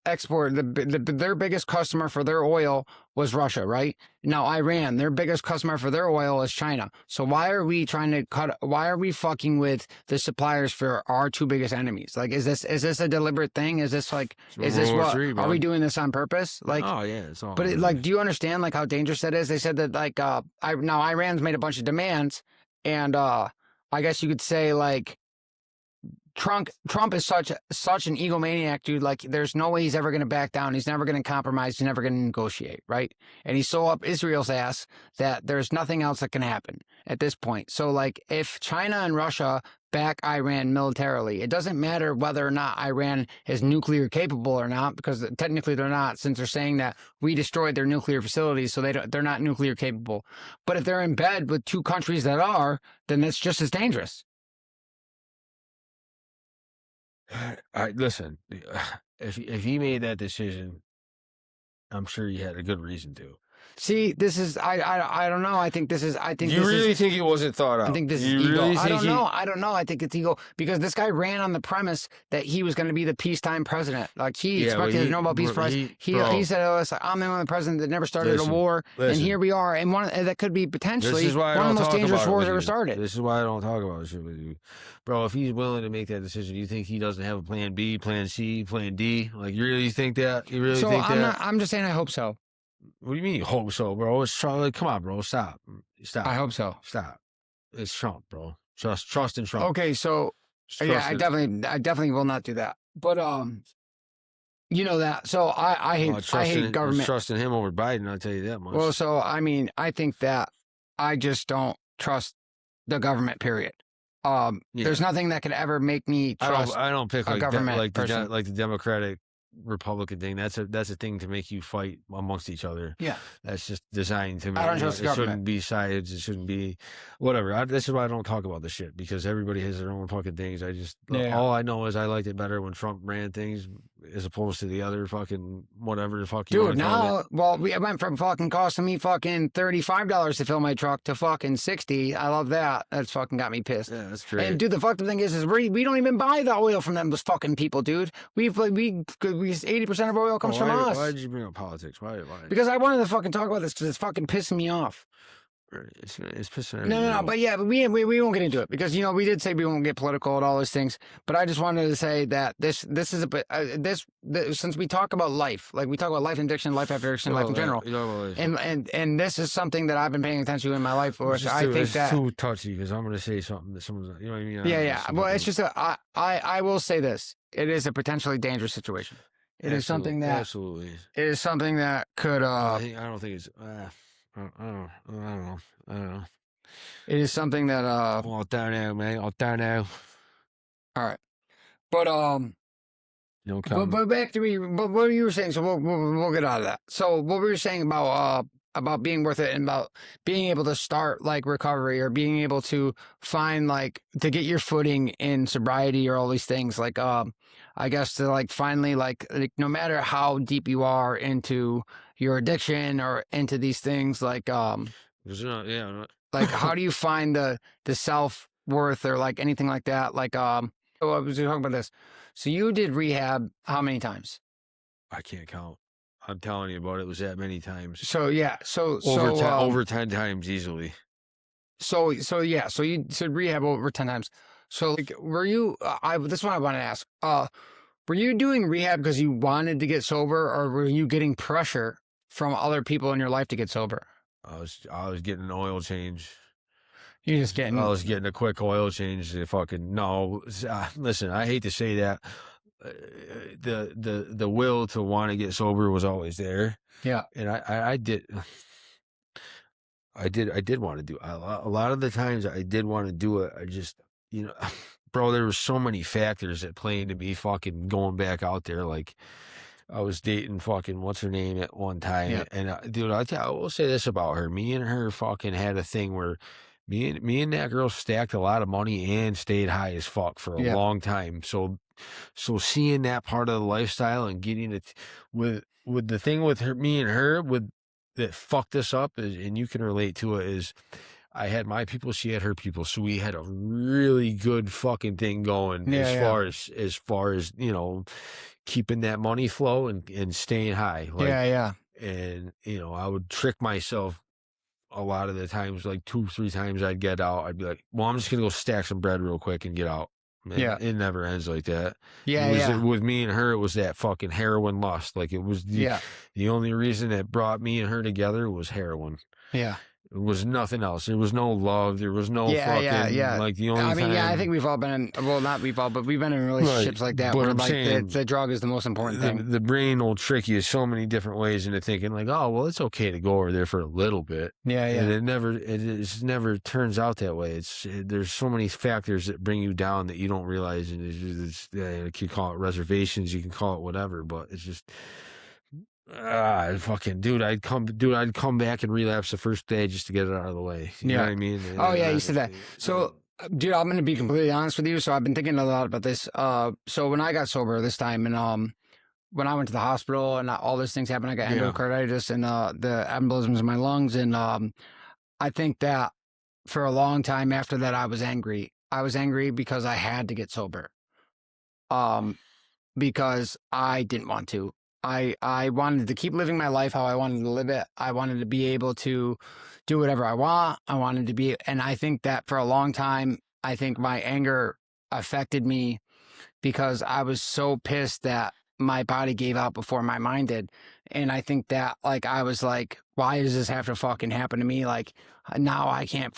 export their biggest customer for their oil was Russia, right? Now Iran, their biggest customer for their oil is China. So why are we trying to why are we fucking with the suppliers for our two biggest enemies? Like, is this a deliberate thing? Is this like, is this what, are we doing this on purpose? Like, oh yeah, it's all. But like, do you understand like how dangerous that is? They said that like, now Iran's made a bunch of demands, and I guess you could say like, Trump is such an egomaniac, dude. Like, there's no way he's ever going to back down. He's never going to compromise. He's never going to negotiate, right? And he's so up Israel's ass that there's nothing else that can happen at this point. So, like, if China and Russia back Iran militarily, it doesn't matter whether or not Iran is nuclear capable or not, because technically they're not, since they're saying that we destroyed their nuclear facilities, so they're not nuclear capable. But if they're in bed with two countries that are, then it's just as dangerous. Listen, if he made that decision, I'm sure he had a good reason to. See, this is I don't know. I think you this really think it wasn't thought out? I think this is you ego. Really I don't know. I don't know. I think it's ego because this guy ran on the premise that he was going to be the peacetime president. Like he expected the Nobel Peace Prize. He said, "Oh, I'm the only president that never started a war," and here we are. And that could be potentially one of the most dangerous wars ever started. This is why I don't talk about shit with you, bro. If he's willing to make that decision, you think he doesn't have a plan B, plan C, plan D? Like you really think that? You really think that? I'm just saying. I hope so. What do you mean you hope so, bro? It's Trump. Like, come on, bro. Stop. I hope so. Stop. It's Trump, bro. Trust in Trump. Okay, so I definitely will not do that. But you know that. So I hate government. Trusting him over Biden, I'll tell you that much. Well, so I mean, I think that I just don't trust the government. Period. There's nothing that could ever make me trust. I don't pick a government like the Democratic Republican thing. That's a thing to make you fight amongst each other. Yeah, that's just designed to make. I don't trust the government. It shouldn't be sides. It shouldn't be whatever. This is why I don't talk about this shit, because everybody has their own fucking things. All I know is I liked it better when Trump ran things as opposed to the other fucking whatever the fuck. Dude, now it went from fucking costing me fucking $35 to fill my truck to fucking $60. I love that. That's fucking got me pissed. Yeah, that's great. And dude, the fucked up thing is we don't even buy the oil from them, those fucking people, dude. We 80% of our oil comes from us. Why did you bring up politics? Why? Because I wanted to fucking talk about this because it's fucking pissing me off. It's pissing. No. But we won't get into it because we did say we won't get political and all those things. But I just wanted to say that this is a bit since we talk about life, like we talk about life addiction, life after addiction, life in general, and this is something that I've been paying attention to in my life. Or I think that too touchy because I'm going to say something that someone's, you know what I mean? Yeah. Well, it's just I will say this: it is a potentially dangerous situation. It is something that absolutely. It is something that could. I don't think it's. I don't know. It is something that. I don't know, man. I don't know. All right, but But back to but what you were saying. So we'll get out of that. So what we were saying about being worth it and about being able to start like recovery or being able to find like to get your footing in sobriety or all these things like I guess to like finally like no matter how deep you are into your addiction or into these things like like how do you find the self-worth or like anything like that like I was talking about this. So you did rehab how many times? I can't count. I'm telling you about it. It was that many times. So yeah, over 10 times easily. So you said rehab over 10 times. So like, were you? This is what I want to ask. Were you doing rehab because you wanted to get sober, or were you getting pressure from other people in your life to get sober? I was getting an oil change. You're just getting. I was getting a quick oil change. No. Listen, I hate to say that. The will to want to get sober was always there. Yeah, and I did want to do a lot of the times I did want to do it. I just bro, there were so many factors that play into me fucking going back out there. Like I was dating fucking what's her name at one time, and dude, I will say this about her. Me and her fucking had a thing where me and that girl stacked a lot of money and stayed high as fuck for a long time. So seeing that part of the lifestyle and getting it with the thing with me and her that fucked us up is, and you can relate to it, is I had my people, she had her people. So we had a really good fucking thing going as far as keeping that money flow and staying high. Like, yeah. and I would trick myself a lot of the times, like 2-3 times I'd get out. I'd be like, well, I'm just gonna go stack some bread real quick and get out. And Yeah. it never ends like that. Yeah, It was yeah. with me and her. It was that fucking heroin lust. Like, it was the only reason that brought me and her together was heroin. Yeah. It was nothing else. There was no love. There was no Yeah, fucking yeah. like the only I mean, time. I think we've all been in, well, not we've all, but we've been in relationships like that But where I'm like saying the drug is the most important thing. the brain will trick you so many different ways into thinking like, oh, well, it's okay to go over there for a little bit. Yeah, And yeah. it never turns out that way. There's so many factors that bring you down that you don't realize. And you can call it reservations, you can call it whatever, but it's just, fucking dude, I'd come back and relapse the first day just to get it out of the way. You know what I mean? Oh yeah, you said that. So, dude, I'm gonna be completely honest with you. So I've been thinking a lot about this. So when I got sober this time, and when I went to the hospital and all these things happened, I got endocarditis and the embolisms in my lungs, and I think that for a long time after that, I was angry. I was angry because I had to get sober. Because I didn't want to. I wanted to keep living my life how I wanted to live it. I wanted to be able to do whatever I want. I wanted to be, and I think that for a long time, I think my anger affected me because I was so pissed that my body gave out before my mind did. And I think that, like, I was like, why does this have to fucking happen to me? Like, now I can't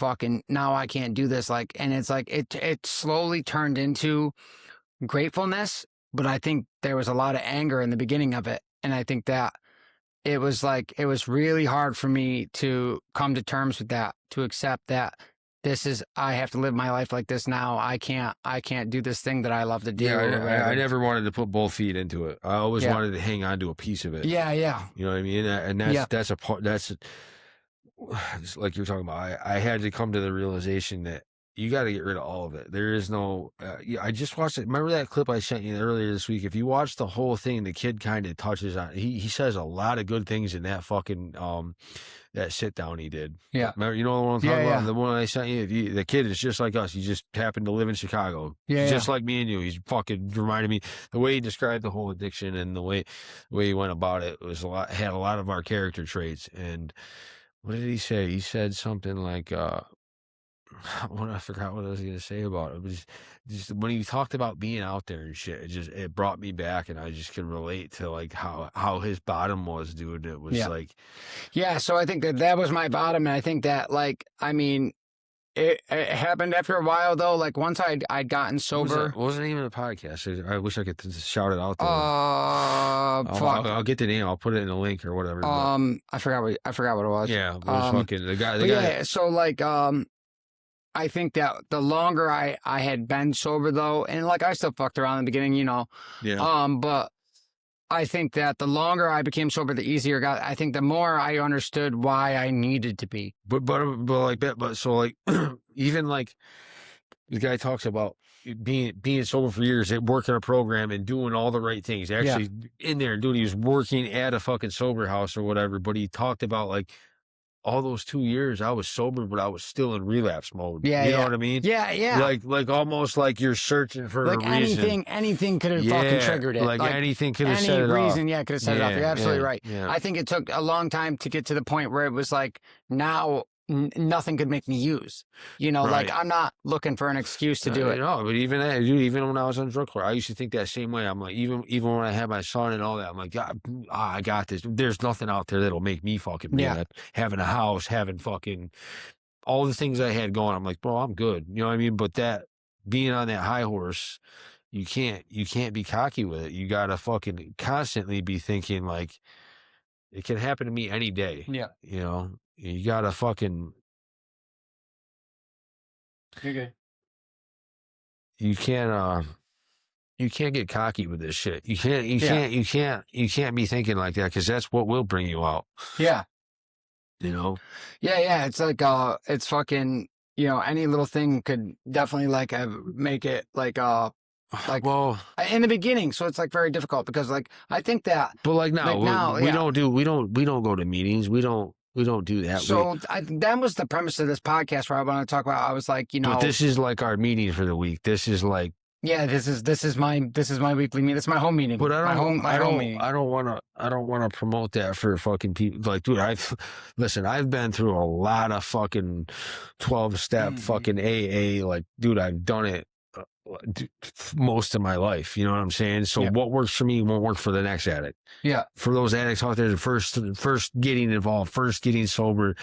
do this. Like, and it's like, it slowly turned into gratefulness, but I think there was a lot of anger in the beginning of it. And I think that it was really hard for me to come to terms with that, to accept that I have to live my life like this now. I can't do this thing that I love to do. Yeah, I never wanted to put both feet into it. I always wanted to hang on to a piece of it. Yeah, yeah. You know what I mean? And that's a part, that's like you're talking about. I had to come to the realization that you got to get rid of all of it. There is no, I just watched it. Remember that clip I sent you earlier this week? If you watch the whole thing, the kid kind of touches on, he says a lot of good things in that fucking, that sit down he did. Yeah. Remember, you know the one I'm talking about? The one I sent you? The kid is just like us. He just happened to live in Chicago. Yeah. He's just like me and you. He's fucking reminded me, the way he described the whole addiction and the way he went about it was had a lot of our character traits. And what did he say? He said something like, I forgot what I was gonna say about it. It was just when he talked about being out there and shit, it brought me back, and I just could relate to like how his bottom was, dude. It was like, yeah. So I think that was my bottom, and I think that, like, I mean, it happened after a while though. Like once I'd gotten sober. It wasn't even a podcast. I wish I could just shout it out there. Fuck. I'll get the name. I'll put it in a link or whatever. I forgot what it was. Yeah, it was fucking the guy. Yeah. So like I think that the longer I had been sober though, and like I still fucked around in the beginning, you know. Yeah. But I think that the longer I became sober, the easier it got. I think the more I understood why I needed to be. But like that. But so like even like the guy talks about being sober for years, working a program and doing all the right things. Actually in there, dude, he was working at a fucking sober house or whatever. But he talked about like, all those 2 years I was sober, but I was still in relapse mode. Yeah, you know what I mean? Yeah, yeah. Like almost like you're searching for like a reason. anything could have fucking triggered it. Like anything could have set it off. Any reason, could have set it off. You're absolutely right. Yeah. I think it took a long time to get to the point where it was like now nothing could make me use. You know, like I'm not looking for an excuse to do it. No, but even that, dude, even when I was on drug court, I used to think that same way. I'm like, even when I had my son and all that, I'm like, God, I got this. There's nothing out there that'll make me fucking mad. Having a house, having fucking all the things I had going, I'm like, bro, I'm good. You know what I mean? But that being on that high horse, you can't be cocky with it. You gotta fucking constantly be thinking like, it can happen to me any day. Yeah. You know, you gotta fucking. Okay. You can't get cocky with this shit. You can't be thinking like that, because that's what will bring you out. Yeah. You know? Yeah. It's like, it's fucking, you know, any little thing could definitely like make it like, well, in the beginning. So it's like very difficult because like, I think that. But like now, we don't go to meetings. We don't do that. So that was the premise of this podcast where I want to talk about. I was like, you know, but this is like our meeting for the week. This is like Yeah, this is my weekly meeting. This is my home meeting. But my home meeting. I don't want to promote that for fucking people. Like, dude, listen, I've been through a lot of fucking 12-step fucking AA. Like, dude, I've done it most of my life. You know what I'm saying? So what works for me won't work for the next addict. Yeah. For those addicts out there, first getting involved, first getting sober,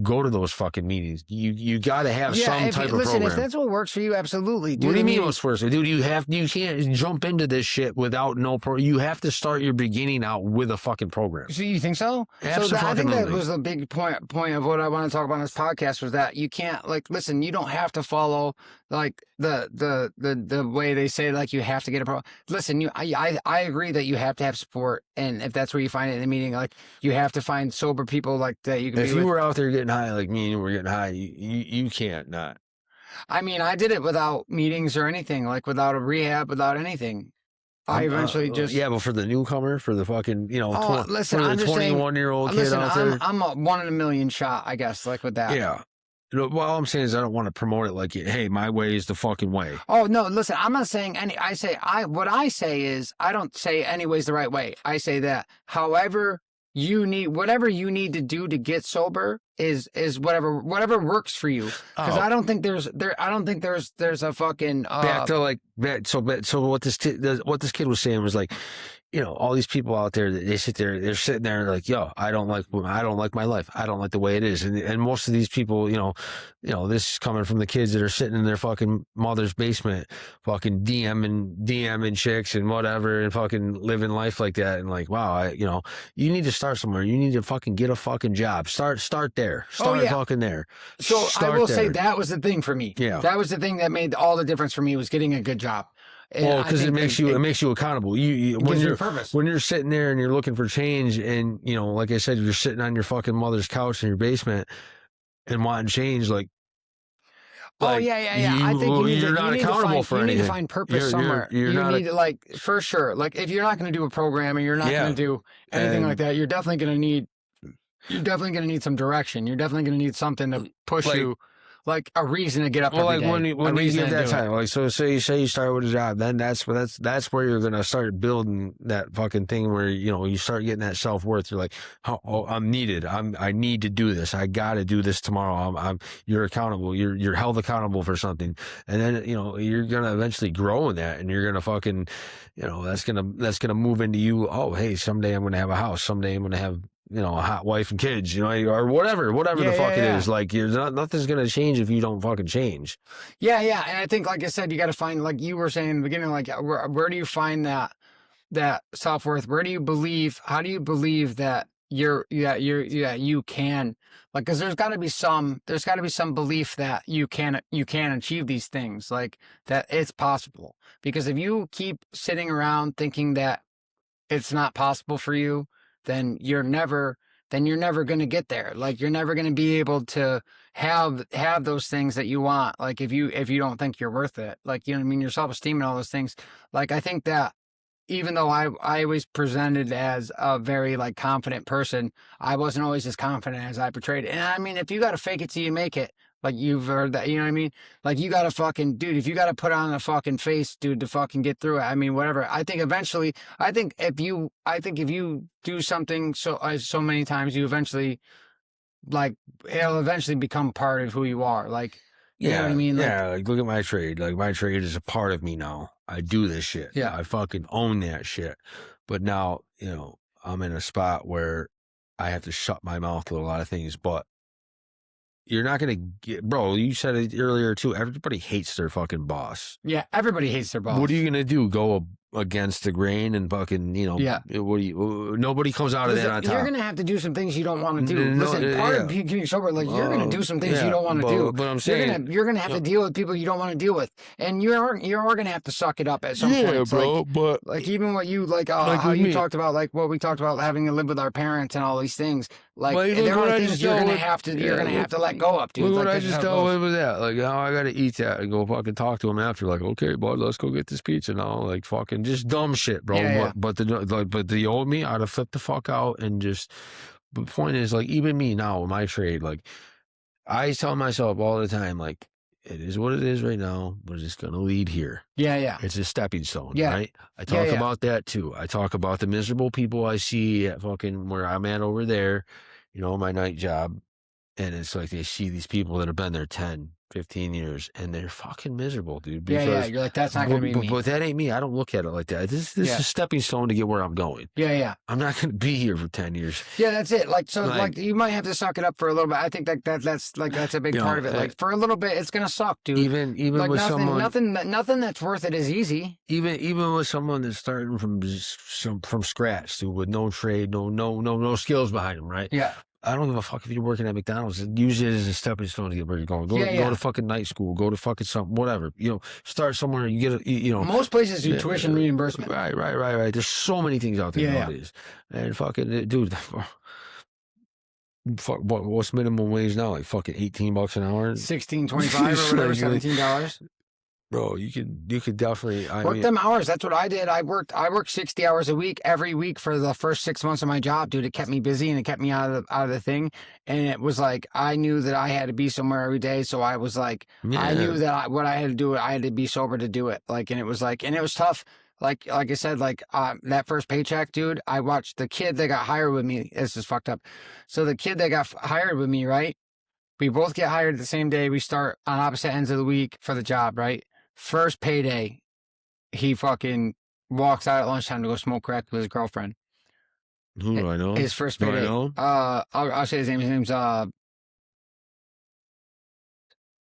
go to those fucking meetings. You got to have some type of program. If that's what works for you, absolutely. What do you mean what's worse? Dude, you can't jump into this shit without you have to start your beginning out with a fucking program. So you think so? Absolutely. So I think that was a big point of what I want to talk about in this podcast was that you can't listen, you don't have to follow like the way they say like you have to get a pro. Listen, I agree that you have to have support, and if that's where you find it in the meeting, like you have to find sober people like that you can. If you were out there getting high like me and you were getting high, you can't not. I mean, I did it without meetings or anything, like without a rehab, without anything. I eventually just but for the newcomer, for the fucking listen, for the 21-year-old kid out there, I'm a 1 in a million shot, I guess, like with that. Yeah. Well, all I'm saying is I don't want to promote it like, hey, my way is the fucking way. Oh, no, listen, I'm not saying what I say is, I don't say any way's the right way. I say that whatever you need to do to get sober is whatever works for you. Because I don't think there's a fucking back to like that. So what this kid was saying was like, all these people out there that they're sitting there like, yo, I don't like my life. I don't like the way it is. And most of these people, this is coming from the kids that are sitting in their fucking mother's basement, fucking DMing chicks and whatever, and fucking living life like that. And like, wow, you need to start somewhere. You need to fucking get a fucking job. Start there. Start fucking there. So I will say that was the thing for me. Yeah. That was the thing that made all the difference for me was getting a good job. Well, because it makes you accountable. When you're sitting there and you're looking for change, and like I said, you're sitting on your fucking mother's couch in your basement and wanting change, like. I think you're not accountable for anything. You need to find purpose somewhere. You need to for sure. Like if you're not going to do a program and you're not going to do anything like that, you're definitely going to need some direction. You're definitely going to need something to push you. Like a reason to get up every day. When you get that time, like so say you start with a job, then that's where you're gonna start building that fucking thing where you start getting that self-worth. You're like, oh, I'm needed. I need to do this. I got to do this tomorrow. You're accountable. You're held accountable for something, and then you're gonna eventually grow in that, and you're gonna fucking that's gonna move into you. Oh, hey, someday I'm gonna have a house. Someday I'm gonna have a hot wife and kids, or whatever the fuck it is. Like nothing's going to change if you don't fucking change. Yeah. And I think, like I said, you got to find, like you were saying in the beginning, like where do you find that self-worth? How do you believe that you can, like, cause there's gotta be some belief that you can achieve these things, like that it's possible. Because if you keep sitting around thinking that it's not possible for you, then you're never going to get there. Like you're never going to be able to have those things that you want. Like if you don't think you're worth it, like, you know what I mean? Your self-esteem and all those things. Like, I think that even though I was presented as a very like confident person, I wasn't always as confident as I portrayed. And I mean, if you got to fake it till you make it, like you've heard that, you know what I mean? Like you got to fucking, dude, if you got to put on a fucking face, dude, to fucking get through it. I mean, whatever. I think if you do something so many times, you eventually, like, it'll eventually become part of who you are. Like, you know what I mean? Like, like look at my trade. Like my trade is a part of me now. I do this shit. Yeah. I fucking own that shit. But now, I'm in a spot where I have to shut my mouth with a lot of things, but you're not going to get, bro, you said it earlier too. Everybody hates their fucking boss. Yeah, everybody hates their boss. What are you going to do? Go against the grain and fucking, nobody comes out of that on top. You're going to have to do some things you don't want to do. Listen, part of getting sober, like, you're going to do some things you don't want to do. But I'm saying, you're going to have to deal with people you don't want to deal with. And you're going to have to suck it up at some point. Yeah, bro, but. Like, even what you, like how you talked about, like, what we talked about having to live with our parents and all these things. Like there are things you're gonna have to let go of, dude. Look like, what I just dealt with that. Like, I gotta eat that and go fucking talk to him after. Like, okay, bud, let's go get this pizza now. Like, fucking just dumb shit, bro. Yeah. But the old me, I'd have flipped the fuck out and just. But the point is, like, even me now in my trade, like, I tell myself all the time, like, it is what it is right now, but it's going to lead here. Yeah. It's a stepping stone, Yeah. right? I talk Yeah. about that too. I talk about the miserable people I see at fucking where I'm at over there, my night job. And it's like they see these people that have been there 10, 15 years, and they're fucking miserable, dude. Yeah. You're like, that's not going to be me. But that ain't me. I don't look at it like that. This is a stepping stone to get where I'm going. Yeah. I'm not going to be here for 10 years. Yeah, that's it. Like you might have to suck it up for a little bit. I think that's a big part of it. Like for a little bit, it's gonna suck, dude. Even like with nothing that's worth it is easy. Even with someone that's starting from scratch, dude, with no trade, no skills behind them, right? Yeah. I don't give a fuck if you're working at McDonald's. Use it as a stepping stone to get where you're going. Go to fucking night school. Go to fucking something, whatever. Start somewhere. You get Most places do tuition reimbursement. Right. There's so many things out there nowadays. And fucking, dude, what's minimum wage now? Like fucking $18 an hour? $16.25 or whatever, $17. Bro, you could definitely work them hours. That's what I did. I worked 60 hours a week every week for the first 6 months of my job, dude. It kept me busy and it kept me out of the thing. And it was like I knew that I had to be somewhere every day, so I was like, I knew that what I had to do, I had to be sober to do it. Like, and it was tough. Like I said, that first paycheck, dude. I watched the kid that got hired with me. This is fucked up. So the kid that got hired with me, right? We both get hired the same day. We start on opposite ends of the week for the job, right? First payday, he fucking walks out at lunchtime to go smoke crack with his girlfriend. Who do I know? His first payday. Do I know? I'll say his name. His name's I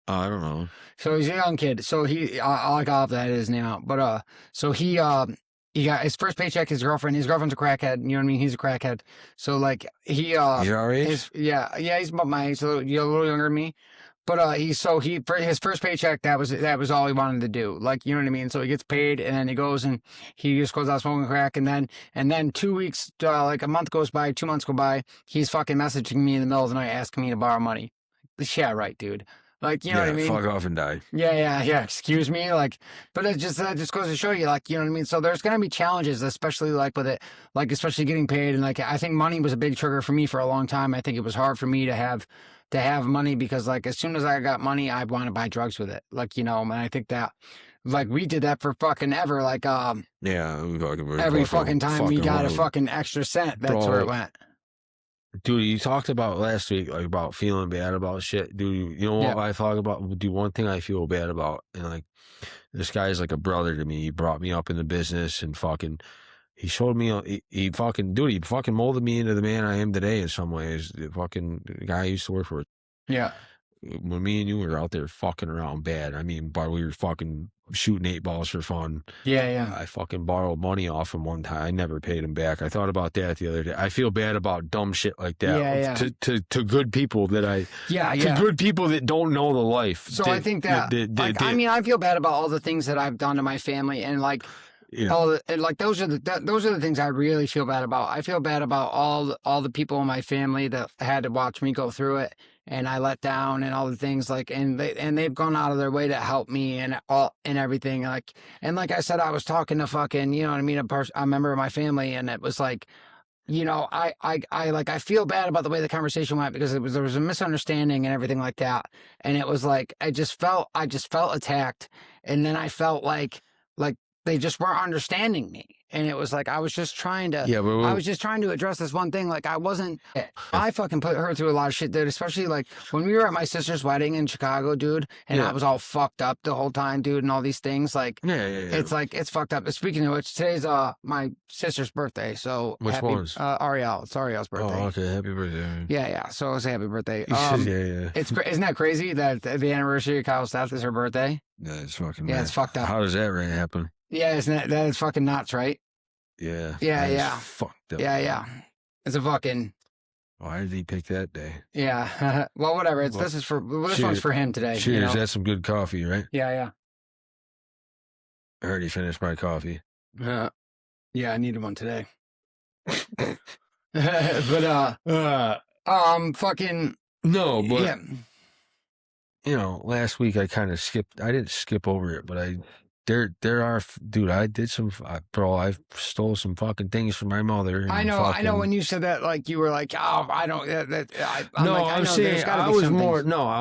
don't know. So he's a young kid. So I'll have that his name out. But so he got his first paycheck. His girlfriend's a crackhead. You know what I mean? He's a crackhead. So like he's our age? He's about my age. So you're a little younger than me. But for his first paycheck, that was all he wanted to do. Like, you know what I mean? So he gets paid and then he goes and he just goes out smoking crack, and then 2 weeks, like a month goes by, 2 months go by, he's fucking messaging me in the middle of the night asking me to borrow money. Yeah, right, dude. Like, you know what I mean? Fuck off and die. Yeah. Excuse me. Like, but that just goes to show you, like, you know what I mean? So there's going to be challenges, especially like with it, like, especially getting paid. And like, I think money was a big trigger for me for a long time. I think it was hard for me to have money because like, as soon as I got money, I want to buy drugs with it. Like, and I think that, like, we did that for fucking ever. Like, every fucking time we got a fucking extra cent, that's where it went. Dude, you talked about last week, like, about feeling bad about shit. Dude, you know what I thought about? Do one thing I feel bad about, and like, this guy's like a brother to me. He brought me up in the business, and fucking, he showed me, he fucking molded me into the man I am today in some ways. The fucking guy I used to work for. Yeah. When me and you were out there fucking around bad, I mean, but we were fucking shooting 8 balls for fun. Yeah. I fucking borrowed money off him one time. I never paid him back. I thought about that the other day. I feel bad about dumb shit like that. To good people that to good people that don't know the life. So I think that, I mean, I feel bad about all the things that I've done to my family, and like, those are the things I really feel bad about. I feel bad about all the people in my family that had to watch me go through it, and I let down, and all the things, like, and they've gone out of their way to help me and everything. Like, and like I said, I was talking to fucking, you know what I mean, a member of my family, and it was like, I feel bad about the way the conversation went because there was a misunderstanding and everything like that, and it was like I just felt attacked, and then I felt like they just weren't understanding me. And it was like, I was just trying to, I was just trying to address this one thing. Like, I fucking put her through a lot of shit, dude, especially like when we were at my sister's wedding in Chicago, dude, and I was all fucked up the whole time, dude, and all these things. Like, it's like, it's fucked up. Speaking of which, today's my sister's birthday. So, which one's? Ariel. It's Ariel's birthday. Oh, okay. Happy birthday. Yeah. So it was a happy birthday. Yeah. Isn't that crazy that the anniversary of Kyle's death is her birthday? Yeah, it's fucking it's fucked up. How does that really happen? Yeah, that is fucking nuts, right? Yeah. Yeah. Fucked up. Yeah. It's a fucking. Why did he pick that day? Yeah. Well, whatever. This one's for him today. Cheers. That's some good coffee, right? Yeah. I already finished my coffee. Yeah, I needed one today. But fucking. No, but yeah. Last week I kind of skipped. I didn't skip over it, but There are, dude. I did some, bro. I stole some fucking things from my mother. I know. When you said that, like, you were like, oh, I don't. I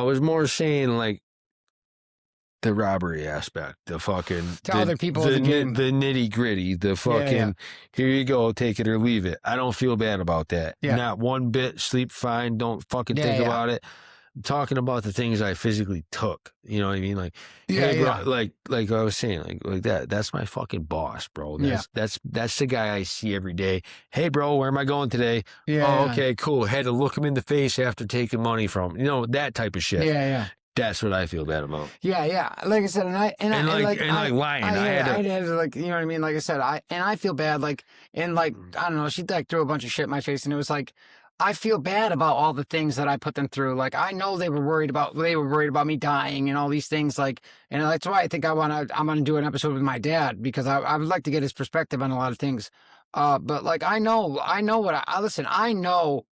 was more saying, like, the robbery aspect, the fucking To other people in the game. the nitty gritty, the fucking here you go, take it or leave it. I don't feel bad about that. Yeah. Not one bit. Sleep fine. Don't fucking think about it. I'm talking about the things I physically took. You know what I mean? Like, hey, bro, like I was saying, like that. That's my fucking boss, bro. That's the guy I see every day. Hey, bro, where am I going today? Oh, okay, cool. Had to look him in the face after taking money from him. You know, that type of shit. Yeah. That's what I feel bad about. Yeah. Like I said, lying. I had to, like, you know what I mean? Like I said, I feel bad, like, and like, I don't know, she like threw a bunch of shit in my face, and it was like, I feel bad about all the things that I put them through. Like, I know they were worried about me dying and all these things. Like, and that's why I think I'm going to do an episode with my dad, because I would like to get his perspective on a lot of things. But like, I know listen, I know.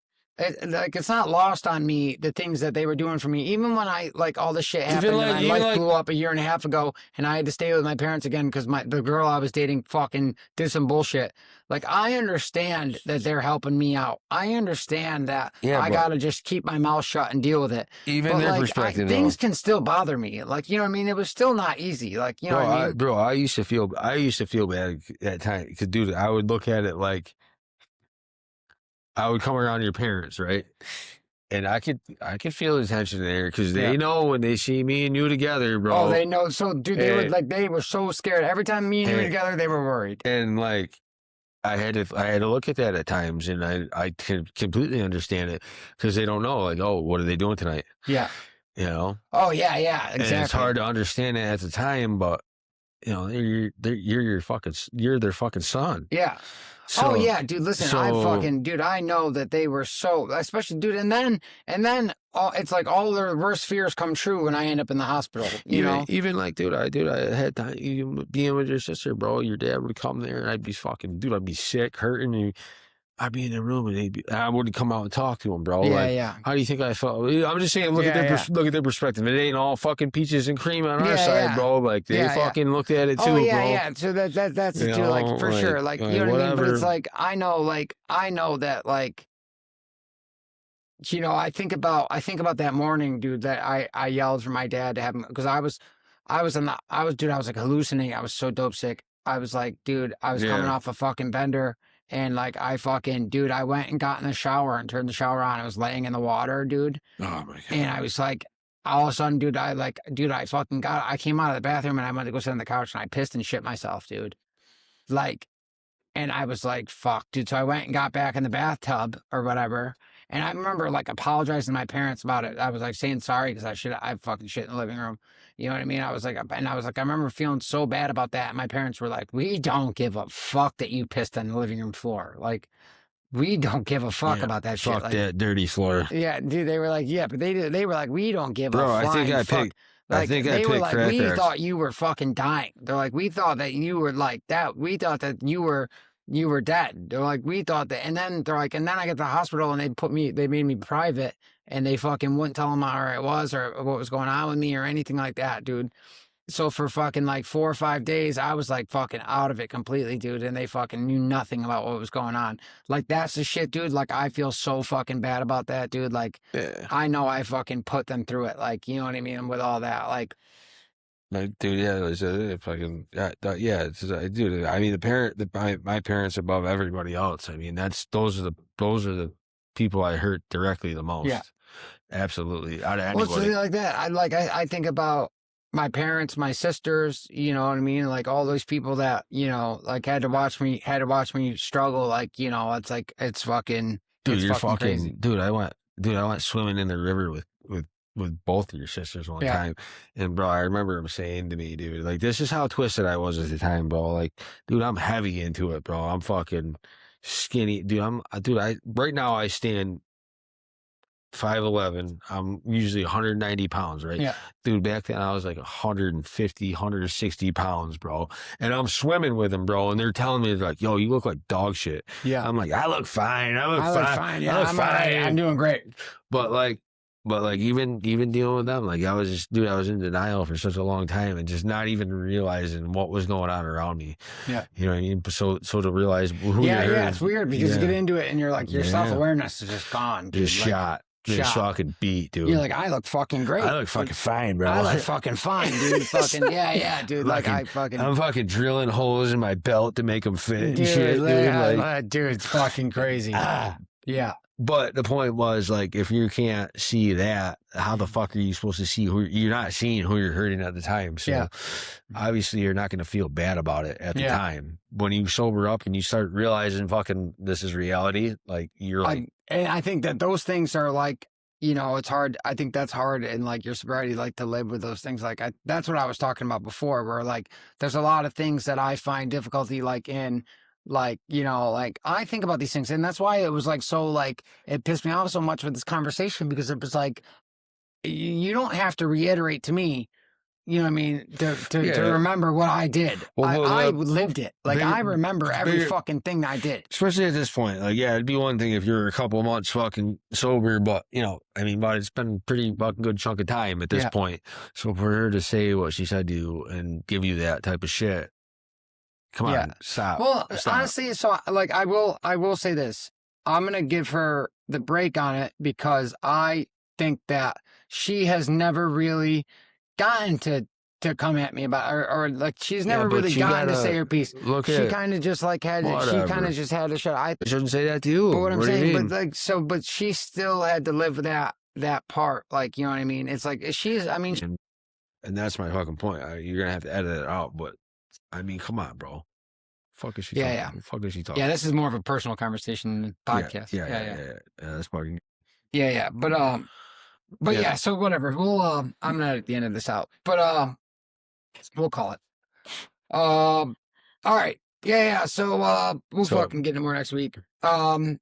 It's not lost on me, the things that they were doing for me. Even when all this shit happened, and my life blew up a year and a half ago, and I had to stay with my parents again because the girl I was dating fucking did some bullshit. Like, I understand that they're helping me out. I understand that I gotta just keep my mouth shut and deal with it. Even their perspective, things can still bother me. Like, you know what I mean? It was still not easy. Like, you know what I mean? Bro, I used to feel bad at times because, dude, I would look at it like, I would come around your parents, right? And I could feel the tension there because they know when they see me and you together, bro. Oh, they know. So, dude, they were so scared. Every time me and you were together, they were worried. And like, I had to look at that at times, and I can completely understand it because they don't know, like, oh, what are they doing tonight? Yeah, you know. Oh yeah, exactly. And it's hard to understand it at the time, but you know, you're their fucking son. Yeah. So, dude, listen, I know that they were so, especially, dude, and then it's like all their worst fears come true when I end up in the hospital, you know? Even like, dude, I had time, being with your sister, bro, your dad would come there, and I'd be I'd be sick, hurting, and I'd be in the room, and I wouldn't come out and talk to him, bro. How do you think I felt? I'm just saying, look at their perspective. It ain't all fucking peaches and cream on our side, bro. Like, they fucking looked at it too, bro. So that's it too, like, for sure. Like, you know what I mean? But it's like, I know that, like, you know, I think about that morning, dude, that I yelled for my dad to have him, because I was like hallucinating. I was so dope sick. I was like, dude, I was coming off a fucking bender. And like, I went and got in the shower and turned the shower on. I was laying in the water, dude. Oh my God. And I was like, all of a sudden, dude, I came out of the bathroom and I went to go sit on the couch and I pissed and shit myself, dude. Like, and I was like, fuck, dude. So I went and got back in the bathtub or whatever. And I remember like apologizing to my parents about it. I was like saying sorry because I fucking shit in the living room. You know what I mean? I was like, I remember feeling so bad about that. And my parents were like, we don't give a fuck that you pissed on the living room floor. Like, we don't give a fuck about that shit. Fuck that dirty floor. Yeah, dude, they were like, but they were like, we don't give a fuck. Bro, I think I picked. Like, I think they were like, we thought you were fucking dying. They're like, we thought that you were like that. We thought that you were dead. They're like, we thought that. And then they're like, and then I get to the hospital and they made me private, and they fucking wouldn't tell them how it was or what was going on with me or anything like that, dude. So for fucking like 4 or 5 days, I was like fucking out of it completely, dude. And they fucking knew nothing about what was going on. Like, that's the shit, dude. Like, I feel so fucking bad about that, dude. Like, I know I fucking put them through it. Like, you know what I mean? With all that, like, dude, it was fucking, dude. I mean, my parents above everybody else. I mean, those are the people I hurt directly the most. Yeah, absolutely. Out of anybody. Well, like that. I think about my parents, my sisters. You know what I mean? Like, all those people that, you know, like had to watch me struggle. Like, you know, it's like, it's fucking, dude. You're fucking crazy. Dude, I went swimming in the river with both of your sisters one time. And bro, I remember him saying to me, dude, like, this is how twisted I was at the time, bro. Like, dude, I'm heavy into it, bro. I'm fucking skinny. Dude, right now I stand 5'11". I'm usually 190 pounds, right? Yeah. Dude, back then I was like 150, 160 pounds, bro. And I'm swimming with them, bro. And they're telling me, like, yo, you look like dog shit. Yeah. I'm like, I look fine. I look fine. Yeah, I'm fine. I'm doing great. But like, even dealing with them, like, I was in denial for such a long time and just not even realizing what was going on around me. Yeah. You know what I mean? So to realize who you're hurting. Yeah, it's weird because you get into it and you're like, your self-awareness is just gone. Dude. Just shot. Just shot. fucking beat, dude. You're like, I look fucking great. I look fucking fine, bro. I look fucking fine, dude. Fucking yeah, dude. Like I fucking. I'm fucking drilling holes in my belt to make them fit and Dude, shit, dude. dude, it's fucking crazy. Yeah. But the point was, like, if you can't see that, how the fuck are you supposed to see who you're not seeing who you're hurting at the time? So obviously you're not going to feel bad about it at the time. When you sober up and you start realizing fucking this is reality, like you're like, and I think that those things are like, you know, it's hard. I think that's hard in like your sobriety, like to live with those things. Like that's what I was talking about before, where like there's a lot of things that I find difficulty like in. Like, you know, like I think about these things, and that's why it was like so like it pissed me off so much with this conversation, because it was like you don't have to reiterate to me, you know what I mean, to remember what I did. I lived it. Like I remember every fucking thing that I did. Especially at this point. Like, yeah, it'd be one thing if you're a couple months fucking sober, but you know, I mean, but it's been a pretty fucking good chunk of time at this point. So for her to say what she said to you and give you that type of shit. Come on, stop. Well, stop. honestly, so like I will say this. I'm gonna give her the break on it because I think that she has never really gotten to come at me about or like she's never really gotten to say her piece. She kind of just like had she kind of just had to shut. I shouldn't say that to you. But what I'm saying, but like but she still had to live with that part. Like, you know what I mean? It's like I mean, and that's my fucking point. You're gonna have to edit it out, but. I mean, come on, bro. Fuck is she talking? Yeah. Fuck is she talking? Yeah, this is more of a personal conversation than podcast. Yeah. That's fucking. Yeah. But yeah. So whatever. We'll I'm gonna at the end of this out. But we'll call it. All right. Yeah. So we'll fucking get into more next week. We'll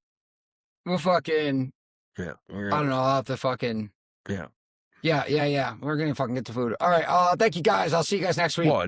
fucking. Yeah. I don't know. I'll have to fucking. Yeah. Yeah. We're gonna fucking get to food. All right. Thank you guys. I'll see you guys next week. What?